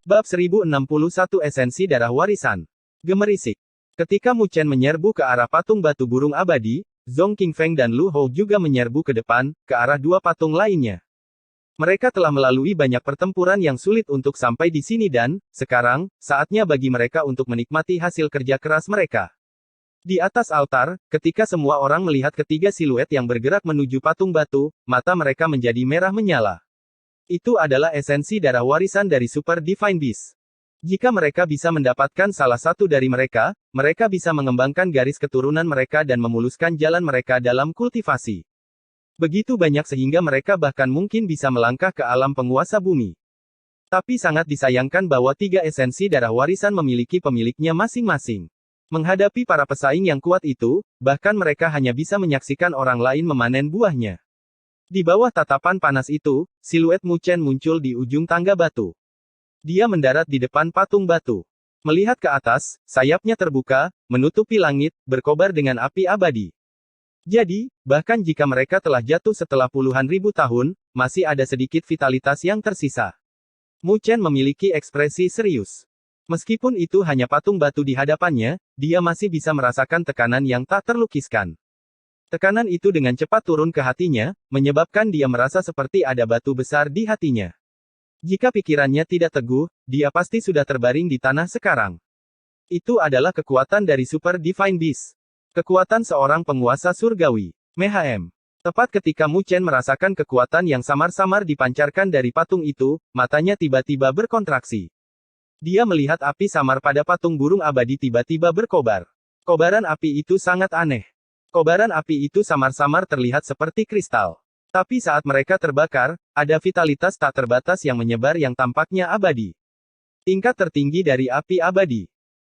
Bab 1061 Esensi Darah Warisan. Gemerisik. Ketika Mu Chen menyerbu ke arah patung batu burung abadi, Zhong Qingfeng dan Lu Hou juga menyerbu ke depan, ke arah dua patung lainnya. Mereka telah melalui banyak pertempuran yang sulit untuk sampai di sini dan, sekarang, saatnya bagi mereka untuk menikmati hasil kerja keras mereka. Di atas altar, ketika semua orang melihat ketiga siluet yang bergerak menuju patung batu, mata mereka menjadi merah menyala. Itu adalah esensi darah warisan dari Super Divine Beast. Jika mereka bisa mendapatkan salah satu dari mereka, mereka bisa mengembangkan garis keturunan mereka dan memuluskan jalan mereka dalam kultivasi. Begitu banyak sehingga mereka bahkan mungkin bisa melangkah ke alam penguasa bumi. Tapi sangat disayangkan bahwa tiga esensi darah warisan memiliki pemiliknya masing-masing. Menghadapi para pesaing yang kuat itu, bahkan mereka hanya bisa menyaksikan orang lain memanen buahnya. Di bawah tatapan panas itu, siluet Mu Chen muncul di ujung tangga batu. Dia mendarat di depan patung batu. Melihat ke atas, sayapnya terbuka, menutupi langit, berkobar dengan api abadi. Jadi, bahkan jika mereka telah jatuh setelah puluhan ribu tahun, masih ada sedikit vitalitas yang tersisa. Mu Chen memiliki ekspresi serius. Meskipun itu hanya patung batu di hadapannya, dia masih bisa merasakan tekanan yang tak terlukiskan. Tekanan itu dengan cepat turun ke hatinya, menyebabkan dia merasa seperti ada batu besar di hatinya. Jika pikirannya tidak teguh, dia pasti sudah terbaring di tanah sekarang. Itu adalah kekuatan dari Super Divine Beast. Kekuatan seorang penguasa surgawi. MHM. Tepat ketika Mu Chen merasakan kekuatan yang samar-samar dipancarkan dari patung itu, matanya tiba-tiba berkontraksi. Dia melihat api samar pada patung burung abadi tiba-tiba berkobar. Kobaran api itu sangat aneh. Kobaran api itu samar-samar terlihat seperti kristal. Tapi saat mereka terbakar, ada vitalitas tak terbatas yang menyebar yang tampaknya abadi. Tingkat tertinggi dari api abadi.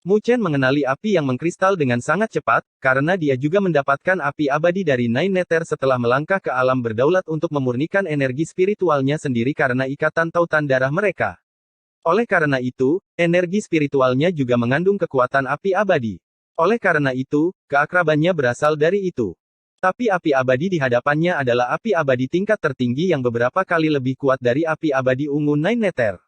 Mu Chen mengenali api yang mengkristal dengan sangat cepat, karena dia juga mendapatkan api abadi dari Nine Nether setelah melangkah ke alam berdaulat untuk memurnikan energi spiritualnya sendiri karena ikatan tautan darah mereka. Oleh karena itu, energi spiritualnya juga mengandung kekuatan api abadi. Oleh karena itu, keakrabannya berasal dari itu. Tapi api abadi di hadapannya adalah api abadi tingkat tertinggi yang beberapa kali lebih kuat dari api abadi ungu Nine Nether.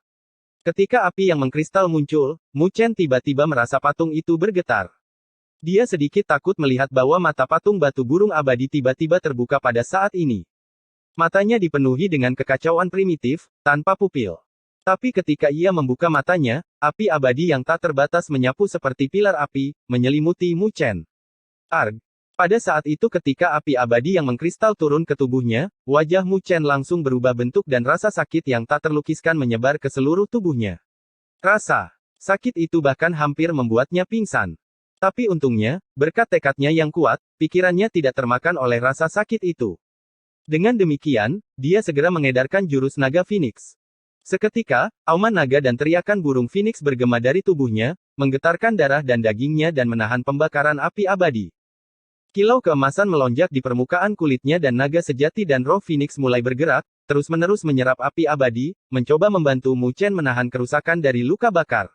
Ketika api yang mengkristal muncul, Mu Chen tiba-tiba merasa patung itu bergetar. Dia sedikit takut melihat bahwa mata patung batu burung abadi tiba-tiba terbuka pada saat ini. Matanya dipenuhi dengan kekacauan primitif, tanpa pupil. Tapi ketika ia membuka matanya, api abadi yang tak terbatas menyapu seperti pilar api, menyelimuti Mu Chen. Arg. Pada saat itu ketika api abadi yang mengkristal turun ke tubuhnya, wajah Mu Chen langsung berubah bentuk dan rasa sakit yang tak terlukiskan menyebar ke seluruh tubuhnya. Rasa sakit itu bahkan hampir membuatnya pingsan. Tapi untungnya, berkat tekadnya yang kuat, pikirannya tidak termakan oleh rasa sakit itu. Dengan demikian, dia segera mengedarkan jurus naga Phoenix. Seketika, auman naga dan teriakan burung Phoenix bergema dari tubuhnya, menggetarkan darah dan dagingnya dan menahan pembakaran api abadi. Kilau keemasan melonjak di permukaan kulitnya dan naga sejati dan roh Phoenix mulai bergerak, terus-menerus menyerap api abadi, mencoba membantu Mu Chen menahan kerusakan dari luka bakar.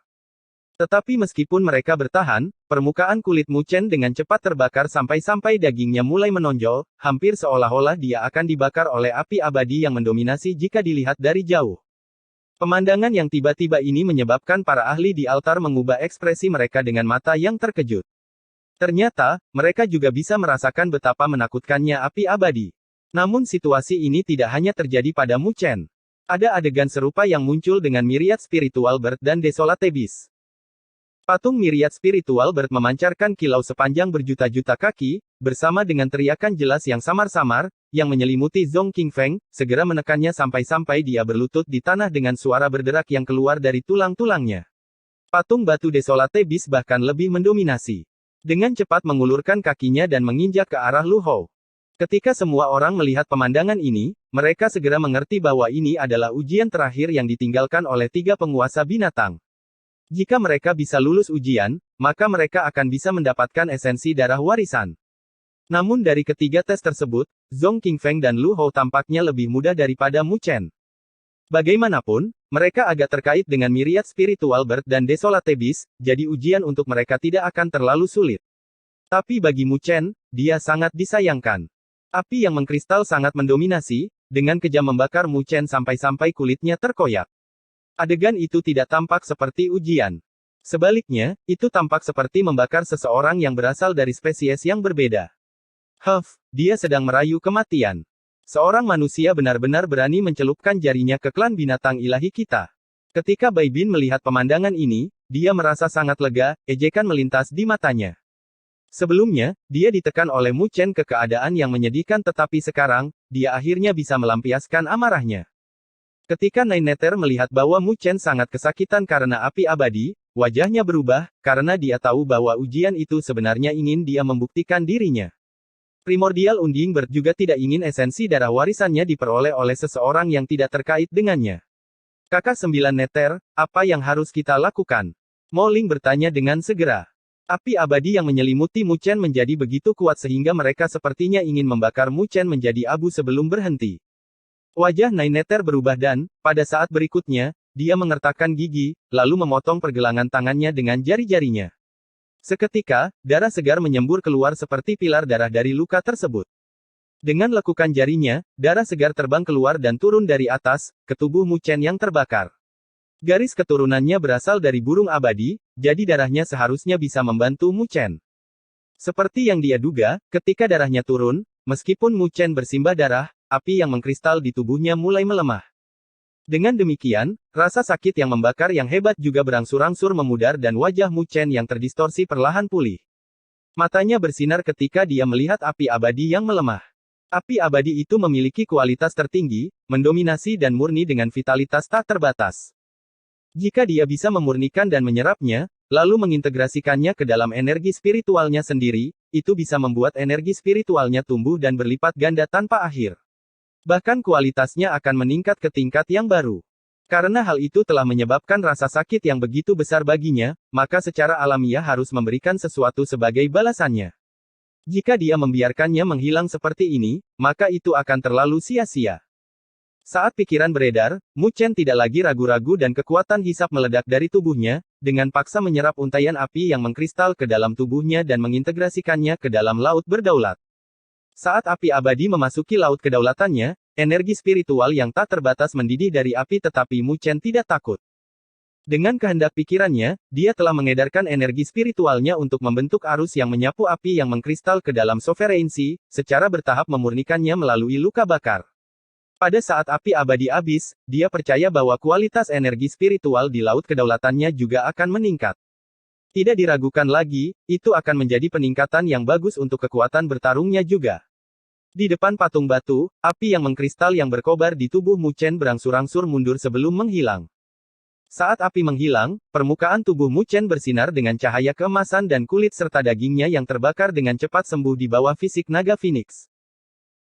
Tetapi meskipun mereka bertahan, permukaan kulit Mu Chen dengan cepat terbakar sampai-sampai dagingnya mulai menonjol, hampir seolah-olah dia akan dibakar oleh api abadi yang mendominasi jika dilihat dari jauh. Pemandangan yang tiba-tiba ini menyebabkan para ahli di altar mengubah ekspresi mereka dengan mata yang terkejut. Ternyata, mereka juga bisa merasakan betapa menakutkannya api abadi. Namun situasi ini tidak hanya terjadi pada Mu Chen. Ada adegan serupa yang muncul dengan Myriad Spiritual Bird dan Desolate Beast. Patung Myriad Spiritual Bird memancarkan kilau sepanjang berjuta-juta kaki, bersama dengan teriakan jelas yang samar-samar, yang menyelimuti Zhong Qingfeng, segera menekannya sampai-sampai dia berlutut di tanah dengan suara berderak yang keluar dari tulang-tulangnya. Patung batu Desolate Beast bahkan lebih mendominasi. Dengan cepat mengulurkan kakinya dan menginjak ke arah Lu Hou. Ketika semua orang melihat pemandangan ini, mereka segera mengerti bahwa ini adalah ujian terakhir yang ditinggalkan oleh tiga penguasa binatang. Jika mereka bisa lulus ujian, maka mereka akan bisa mendapatkan esensi darah warisan. Namun dari ketiga tes tersebut, Zhong Qingfeng dan Lu Hou tampaknya lebih mudah daripada Mu Chen. Bagaimanapun, mereka agak terkait dengan Myriad Spiritual Bird dan Desolate Beast, jadi ujian untuk mereka tidak akan terlalu sulit. Tapi bagi Mu Chen, dia sangat disayangkan. Api yang mengkristal sangat mendominasi, dengan kejam membakar Mu Chen sampai-sampai kulitnya terkoyak. Adegan itu tidak tampak seperti ujian. Sebaliknya, itu tampak seperti membakar seseorang yang berasal dari spesies yang berbeda. Dia sedang merayu kematian. Seorang manusia benar-benar berani mencelupkan jarinya ke klan binatang ilahi kita. Ketika Bai Bin melihat pemandangan ini, dia merasa sangat lega, ejekan melintas di matanya. Sebelumnya, dia ditekan oleh Mu Chen ke keadaan yang menyedihkan tetapi sekarang, dia akhirnya bisa melampiaskan amarahnya. Ketika Nine Nether melihat bahwa Mu Chen sangat kesakitan karena api abadi, wajahnya berubah, karena dia tahu bahwa ujian itu sebenarnya ingin dia membuktikan dirinya. Primordial Unding Bird juga tidak ingin esensi darah warisannya diperoleh oleh seseorang yang tidak terkait dengannya. Kakak 9 Nether, apa yang harus kita lakukan? Mo Ling bertanya dengan segera. Api abadi yang menyelimuti Mu Chen menjadi begitu kuat sehingga mereka sepertinya ingin membakar Mu Chen menjadi abu sebelum berhenti. Wajah Nine Nether berubah dan, pada saat berikutnya, dia mengertakkan gigi, lalu memotong pergelangan tangannya dengan jari-jarinya. Seketika, darah segar menyembur keluar seperti pilar darah dari luka tersebut. Dengan lekukan jarinya, darah segar terbang keluar dan turun dari atas, ke tubuh Mu Chen yang terbakar. Garis keturunannya berasal dari burung abadi, jadi darahnya seharusnya bisa membantu Mu Chen. Seperti yang dia duga, ketika darahnya turun, meskipun Mu Chen bersimbah darah, api yang mengkristal di tubuhnya mulai melemah. Dengan demikian, rasa sakit yang membakar yang hebat juga berangsur-angsur memudar dan wajah Mu Chen yang terdistorsi perlahan pulih. Matanya bersinar ketika dia melihat api abadi yang melemah. Api abadi itu memiliki kualitas tertinggi, mendominasi dan murni dengan vitalitas tak terbatas. Jika dia bisa memurnikan dan menyerapnya, lalu mengintegrasikannya ke dalam energi spiritualnya sendiri, itu bisa membuat energi spiritualnya tumbuh dan berlipat ganda tanpa akhir. Bahkan kualitasnya akan meningkat ke tingkat yang baru. Karena hal itu telah menyebabkan rasa sakit yang begitu besar baginya, maka secara alamiah harus memberikan sesuatu sebagai balasannya. Jika dia membiarkannya menghilang seperti ini, maka itu akan terlalu sia-sia. Saat pikiran beredar, Mu Chen tidak lagi ragu-ragu dan kekuatan hisap meledak dari tubuhnya, dengan paksa menyerap untaian api yang mengkristal ke dalam tubuhnya dan mengintegrasikannya ke dalam laut berdaulat. Saat api abadi memasuki laut kedaulatannya, energi spiritual yang tak terbatas mendidih dari api tetapi Mu Chen tidak takut. Dengan kehendak pikirannya, dia telah mengedarkan energi spiritualnya untuk membentuk arus yang menyapu api yang mengkristal ke dalam sovereignty, secara bertahap memurnikannya melalui luka bakar. Pada saat api abadi habis, dia percaya bahwa kualitas energi spiritual di laut kedaulatannya juga akan meningkat. Tidak diragukan lagi, itu akan menjadi peningkatan yang bagus untuk kekuatan bertarungnya juga. Di depan patung batu, api yang mengkristal yang berkobar di tubuh Mu Chen berangsur-angsur mundur sebelum menghilang. Saat api menghilang, permukaan tubuh Mu Chen bersinar dengan cahaya keemasan dan kulit serta dagingnya yang terbakar dengan cepat sembuh di bawah fisik naga Phoenix.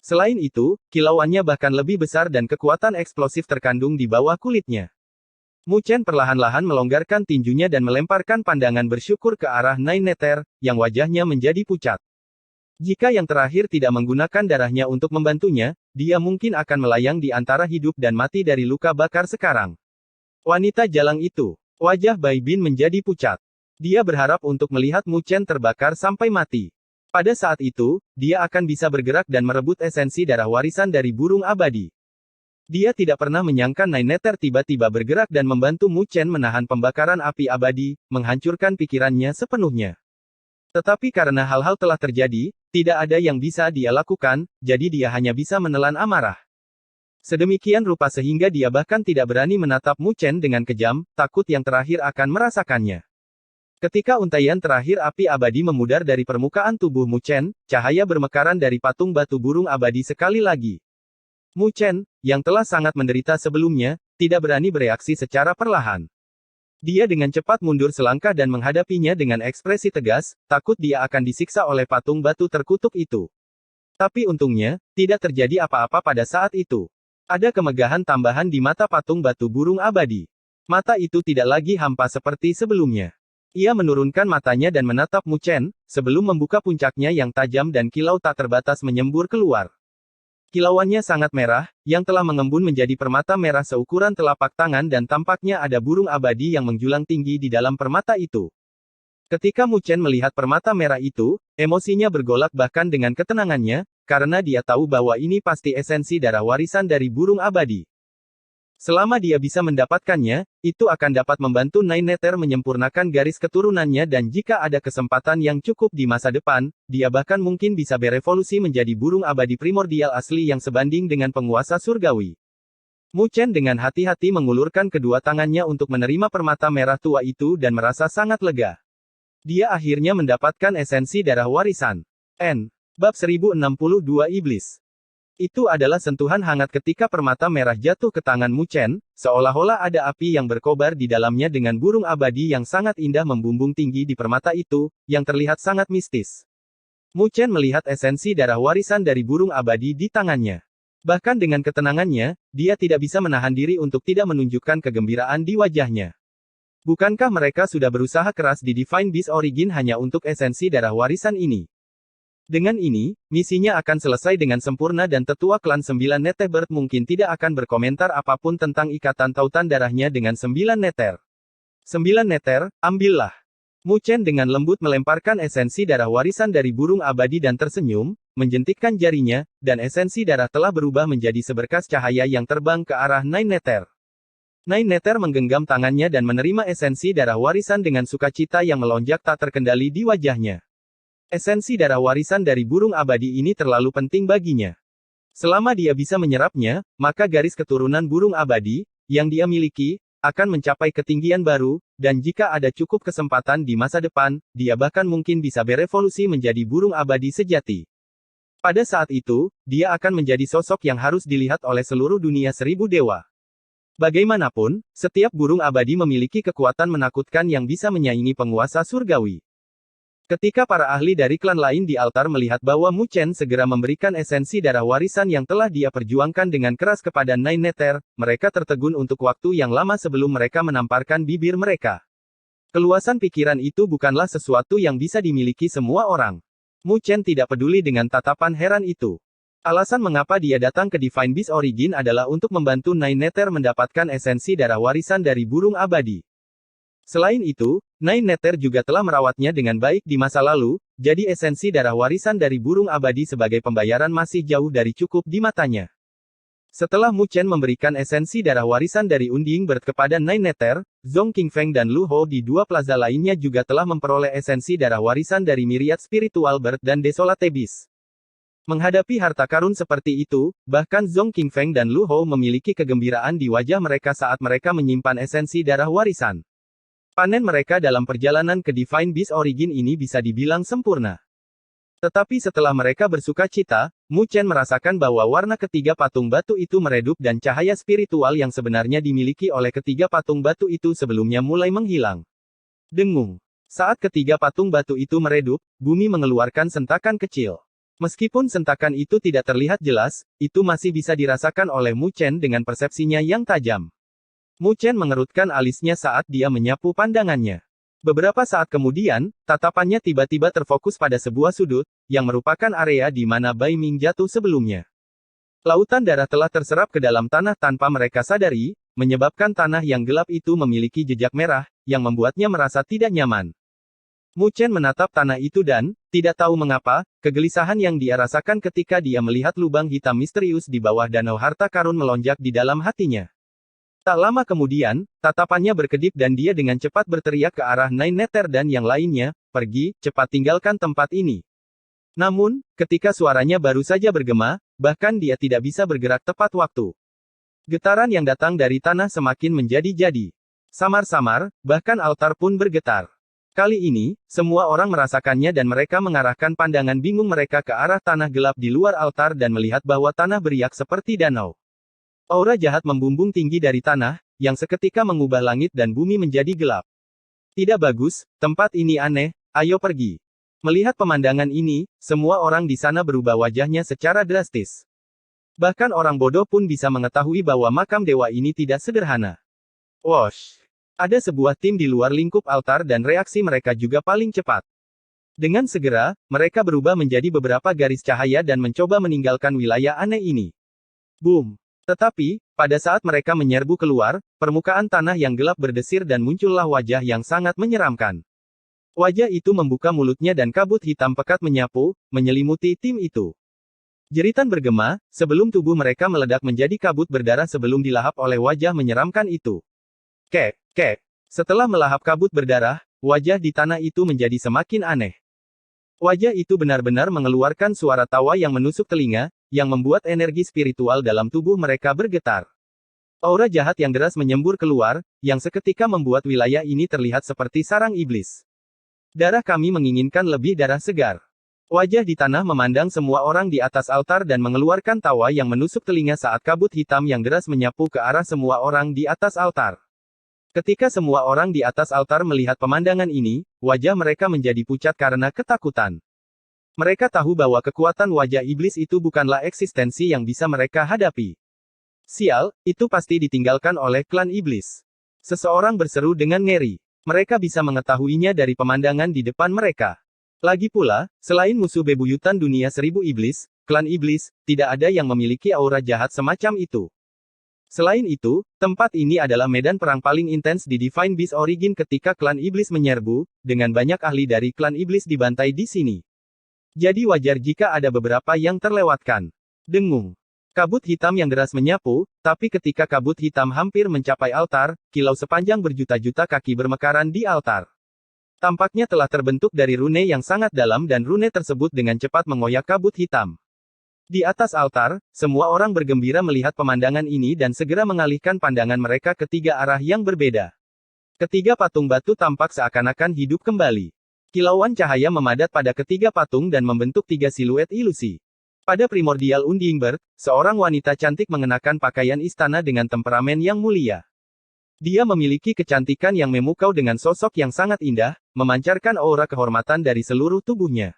Selain itu, kilauannya bahkan lebih besar dan kekuatan eksplosif terkandung di bawah kulitnya. Mu Chen perlahan-lahan melonggarkan tinjunya dan melemparkan pandangan bersyukur ke arah Nine Nether, yang wajahnya menjadi pucat. Jika yang terakhir tidak menggunakan darahnya untuk membantunya, dia mungkin akan melayang di antara hidup dan mati dari luka bakar sekarang. Wanita jalang itu. Wajah Bai Bin menjadi pucat. Dia berharap untuk melihat Mu Chen terbakar sampai mati. Pada saat itu, dia akan bisa bergerak dan merebut esensi darah warisan dari burung abadi. Dia tidak pernah menyangka Nine Nether tiba-tiba bergerak dan membantu Mu Chen menahan pembakaran api abadi, menghancurkan pikirannya sepenuhnya. Tetapi karena hal-hal telah terjadi, tidak ada yang bisa dia lakukan, jadi dia hanya bisa menelan amarah. Sedemikian rupa sehingga dia bahkan tidak berani menatap Mu Chen dengan kejam, takut yang terakhir akan merasakannya. Ketika untaian terakhir api abadi memudar dari permukaan tubuh Mu Chen, cahaya bermekaran dari patung batu burung abadi sekali lagi. Mu Chen, yang telah sangat menderita sebelumnya, tidak berani bereaksi secara perlahan. Dia dengan cepat mundur selangkah dan menghadapinya dengan ekspresi tegas, takut dia akan disiksa oleh patung batu terkutuk itu. Tapi untungnya, tidak terjadi apa-apa pada saat itu. Ada kemegahan tambahan di mata patung batu burung abadi. Mata itu tidak lagi hampa seperti sebelumnya. Ia menurunkan matanya dan menatap Mu Chen, sebelum membuka puncaknya yang tajam dan kilau tak terbatas menyembur keluar. Kilauannya sangat merah, yang telah mengembun menjadi permata merah seukuran telapak tangan dan tampaknya ada burung abadi yang menjulang tinggi di dalam permata itu. Ketika Mu Chen melihat permata merah itu, emosinya bergolak bahkan dengan ketenangannya, karena dia tahu bahwa ini pasti esensi darah warisan dari burung abadi. Selama dia bisa mendapatkannya, itu akan dapat membantu Nine Nether menyempurnakan garis keturunannya dan jika ada kesempatan yang cukup di masa depan, dia bahkan mungkin bisa berevolusi menjadi burung abadi primordial asli yang sebanding dengan penguasa surgawi. Mu Chen dengan hati-hati mengulurkan kedua tangannya untuk menerima permata merah tua itu dan merasa sangat lega. Dia akhirnya mendapatkan esensi darah warisan. Bab 1062 Iblis. Itu adalah sentuhan hangat ketika permata merah jatuh ke tangan Mu Chen, seolah-olah ada api yang berkobar di dalamnya dengan burung abadi yang sangat indah membumbung tinggi di permata itu, yang terlihat sangat mistis. Mu Chen melihat esensi darah warisan dari burung abadi di tangannya. Bahkan dengan ketenangannya, dia tidak bisa menahan diri untuk tidak menunjukkan kegembiraan di wajahnya. Bukankah mereka sudah berusaha keras di Divine Beast Origin hanya untuk esensi darah warisan ini? Dengan ini, misinya akan selesai dengan sempurna dan tetua klan 9 Nether mungkin tidak akan berkomentar apapun tentang ikatan tautan darahnya dengan 9 Nether. 9 Nether, ambillah. Mu Chen dengan lembut melemparkan esensi darah warisan dari burung abadi dan tersenyum, menjentikkan jarinya, dan esensi darah telah berubah menjadi seberkas cahaya yang terbang ke arah Nine Nether. Nine Nether menggenggam tangannya dan menerima esensi darah warisan dengan sukacita yang melonjak tak terkendali di wajahnya. Esensi darah warisan dari burung abadi ini terlalu penting baginya. Selama dia bisa menyerapnya, maka garis keturunan burung abadi, yang dia miliki, akan mencapai ketinggian baru, dan jika ada cukup kesempatan di masa depan, dia bahkan mungkin bisa berevolusi menjadi burung abadi sejati. Pada saat itu, dia akan menjadi sosok yang harus dilihat oleh seluruh dunia 1000 dewa. Bagaimanapun, setiap burung abadi memiliki kekuatan menakutkan yang bisa menyaingi penguasa surgawi. Ketika para ahli dari klan lain di altar melihat bahwa Mu Chen segera memberikan esensi darah warisan yang telah dia perjuangkan dengan keras kepada Nine Nether, mereka tertegun untuk waktu yang lama sebelum mereka menamparkan bibir mereka. Keluasan pikiran itu bukanlah sesuatu yang bisa dimiliki semua orang. Mu Chen tidak peduli dengan tatapan heran itu. Alasan mengapa dia datang ke Divine Beast Origin adalah untuk membantu Nine Nether mendapatkan esensi darah warisan dari burung abadi. Selain itu, Nine Nether juga telah merawatnya dengan baik di masa lalu, jadi esensi darah warisan dari burung abadi sebagai pembayaran masih jauh dari cukup di matanya. Setelah Mu Chen memberikan esensi darah warisan dari Unding Bird kepada Nine Nether, Zhong Qingfeng dan Lu Hou di dua plaza lainnya juga telah memperoleh esensi darah warisan dari Myriad Spiritual Bird dan Desolate Beast. Menghadapi harta karun seperti itu, bahkan Zhong Qingfeng dan Lu Hou memiliki kegembiraan di wajah mereka saat mereka menyimpan esensi darah warisan. Panen mereka dalam perjalanan ke Divine Beast Origin ini bisa dibilang sempurna. Tetapi setelah mereka bersuka cita, Mu Chen merasakan bahwa warna ketiga patung batu itu meredup dan cahaya spiritual yang sebenarnya dimiliki oleh ketiga patung batu itu sebelumnya mulai menghilang. Dengung. Saat ketiga patung batu itu meredup, bumi mengeluarkan sentakan kecil. Meskipun sentakan itu tidak terlihat jelas, itu masih bisa dirasakan oleh Mu Chen dengan persepsinya yang tajam. Mu Chen mengerutkan alisnya saat dia menyapu pandangannya. Beberapa saat kemudian, tatapannya tiba-tiba terfokus pada sebuah sudut, yang merupakan area di mana Bai Ming jatuh sebelumnya. Lautan darah telah terserap ke dalam tanah tanpa mereka sadari, menyebabkan tanah yang gelap itu memiliki jejak merah, yang membuatnya merasa tidak nyaman. Mu Chen menatap tanah itu dan, tidak tahu mengapa, kegelisahan yang dia rasakan ketika dia melihat lubang hitam misterius di bawah danau harta karun melonjak di dalam hatinya. Tak lama kemudian, tatapannya berkedip dan dia dengan cepat berteriak ke arah Nine Nether dan yang lainnya, "Pergi, cepat tinggalkan tempat ini." Namun, ketika suaranya baru saja bergema, bahkan dia tidak bisa bergerak tepat waktu. Getaran yang datang dari tanah semakin menjadi-jadi. Samar-samar, bahkan altar pun bergetar. Kali ini, semua orang merasakannya dan mereka mengarahkan pandangan bingung mereka ke arah tanah gelap di luar altar dan melihat bahwa tanah beriak seperti danau. Aura jahat membumbung tinggi dari tanah, yang seketika mengubah langit dan bumi menjadi gelap. Tidak bagus, tempat ini aneh, ayo pergi. Melihat pemandangan ini, semua orang di sana berubah wajahnya secara drastis. Bahkan orang bodoh pun bisa mengetahui bahwa makam dewa ini tidak sederhana. Wosh! Ada sebuah tim di luar lingkup altar dan reaksi mereka juga paling cepat. Dengan segera, mereka berubah menjadi beberapa garis cahaya dan mencoba meninggalkan wilayah aneh ini. Boom! Tetapi, pada saat mereka menyerbu keluar, permukaan tanah yang gelap berdesir dan muncullah wajah yang sangat menyeramkan. Wajah itu membuka mulutnya dan kabut hitam pekat menyapu, menyelimuti tim itu. Jeritan bergema, sebelum tubuh mereka meledak menjadi kabut berdarah sebelum dilahap oleh wajah menyeramkan itu. Kek, kek. Setelah melahap kabut berdarah, wajah di tanah itu menjadi semakin aneh. Wajah itu benar-benar mengeluarkan suara tawa yang menusuk telinga, yang membuat energi spiritual dalam tubuh mereka bergetar. Aura jahat yang deras menyembur keluar, yang seketika membuat wilayah ini terlihat seperti sarang iblis. Darah kami menginginkan lebih darah segar. Wajah di tanah memandang semua orang di atas altar dan mengeluarkan tawa yang menusuk telinga saat kabut hitam yang deras menyapu ke arah semua orang di atas altar. Ketika semua orang di atas altar melihat pemandangan ini, wajah mereka menjadi pucat karena ketakutan. Mereka tahu bahwa kekuatan wajah iblis itu bukanlah eksistensi yang bisa mereka hadapi. Sial, itu pasti ditinggalkan oleh klan iblis. Seseorang berseru dengan ngeri. Mereka bisa mengetahuinya dari pemandangan di depan mereka. Lagi pula, selain musuh bebuyutan dunia seribu iblis, klan iblis, tidak ada yang memiliki aura jahat semacam itu. Selain itu, tempat ini adalah medan perang paling intens di Divine Beast Origin ketika klan iblis menyerbu, dengan banyak ahli dari klan iblis dibantai di sini. Jadi wajar jika ada beberapa yang terlewatkan. Dengung. Kabut hitam yang deras menyapu, tapi ketika kabut hitam hampir mencapai altar, kilau sepanjang berjuta-juta kaki bermekaran di altar. Tampaknya telah terbentuk dari rune yang sangat dalam dan rune tersebut dengan cepat mengoyak kabut hitam. Di atas altar, semua orang bergembira melihat pemandangan ini dan segera mengalihkan pandangan mereka ke tiga arah yang berbeda. Ketiga patung batu tampak seakan-akan hidup kembali. Kilauan cahaya memadat pada ketiga patung dan membentuk tiga siluet ilusi. Pada Primordial Undine Bird, seorang wanita cantik mengenakan pakaian istana dengan temperamen yang mulia. Dia memiliki kecantikan yang memukau dengan sosok yang sangat indah, memancarkan aura kehormatan dari seluruh tubuhnya.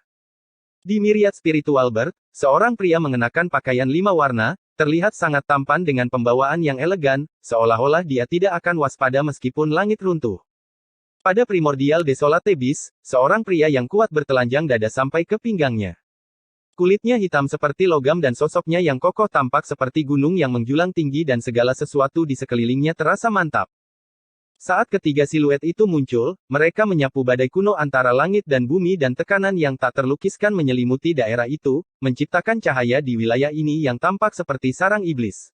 Di Myriad Spiritual Bird, seorang pria mengenakan pakaian 5 warna, terlihat sangat tampan dengan pembawaan yang elegan, seolah-olah dia tidak akan waspada meskipun langit runtuh. Pada Primordial Desolate Beast, seorang pria yang kuat bertelanjang dada sampai ke pinggangnya. Kulitnya hitam seperti logam dan sosoknya yang kokoh tampak seperti gunung yang menjulang tinggi dan segala sesuatu di sekelilingnya terasa mantap. Saat ketiga siluet itu muncul, mereka menyapu badai kuno antara langit dan bumi dan tekanan yang tak terlukiskan menyelimuti daerah itu, menciptakan cahaya di wilayah ini yang tampak seperti sarang iblis.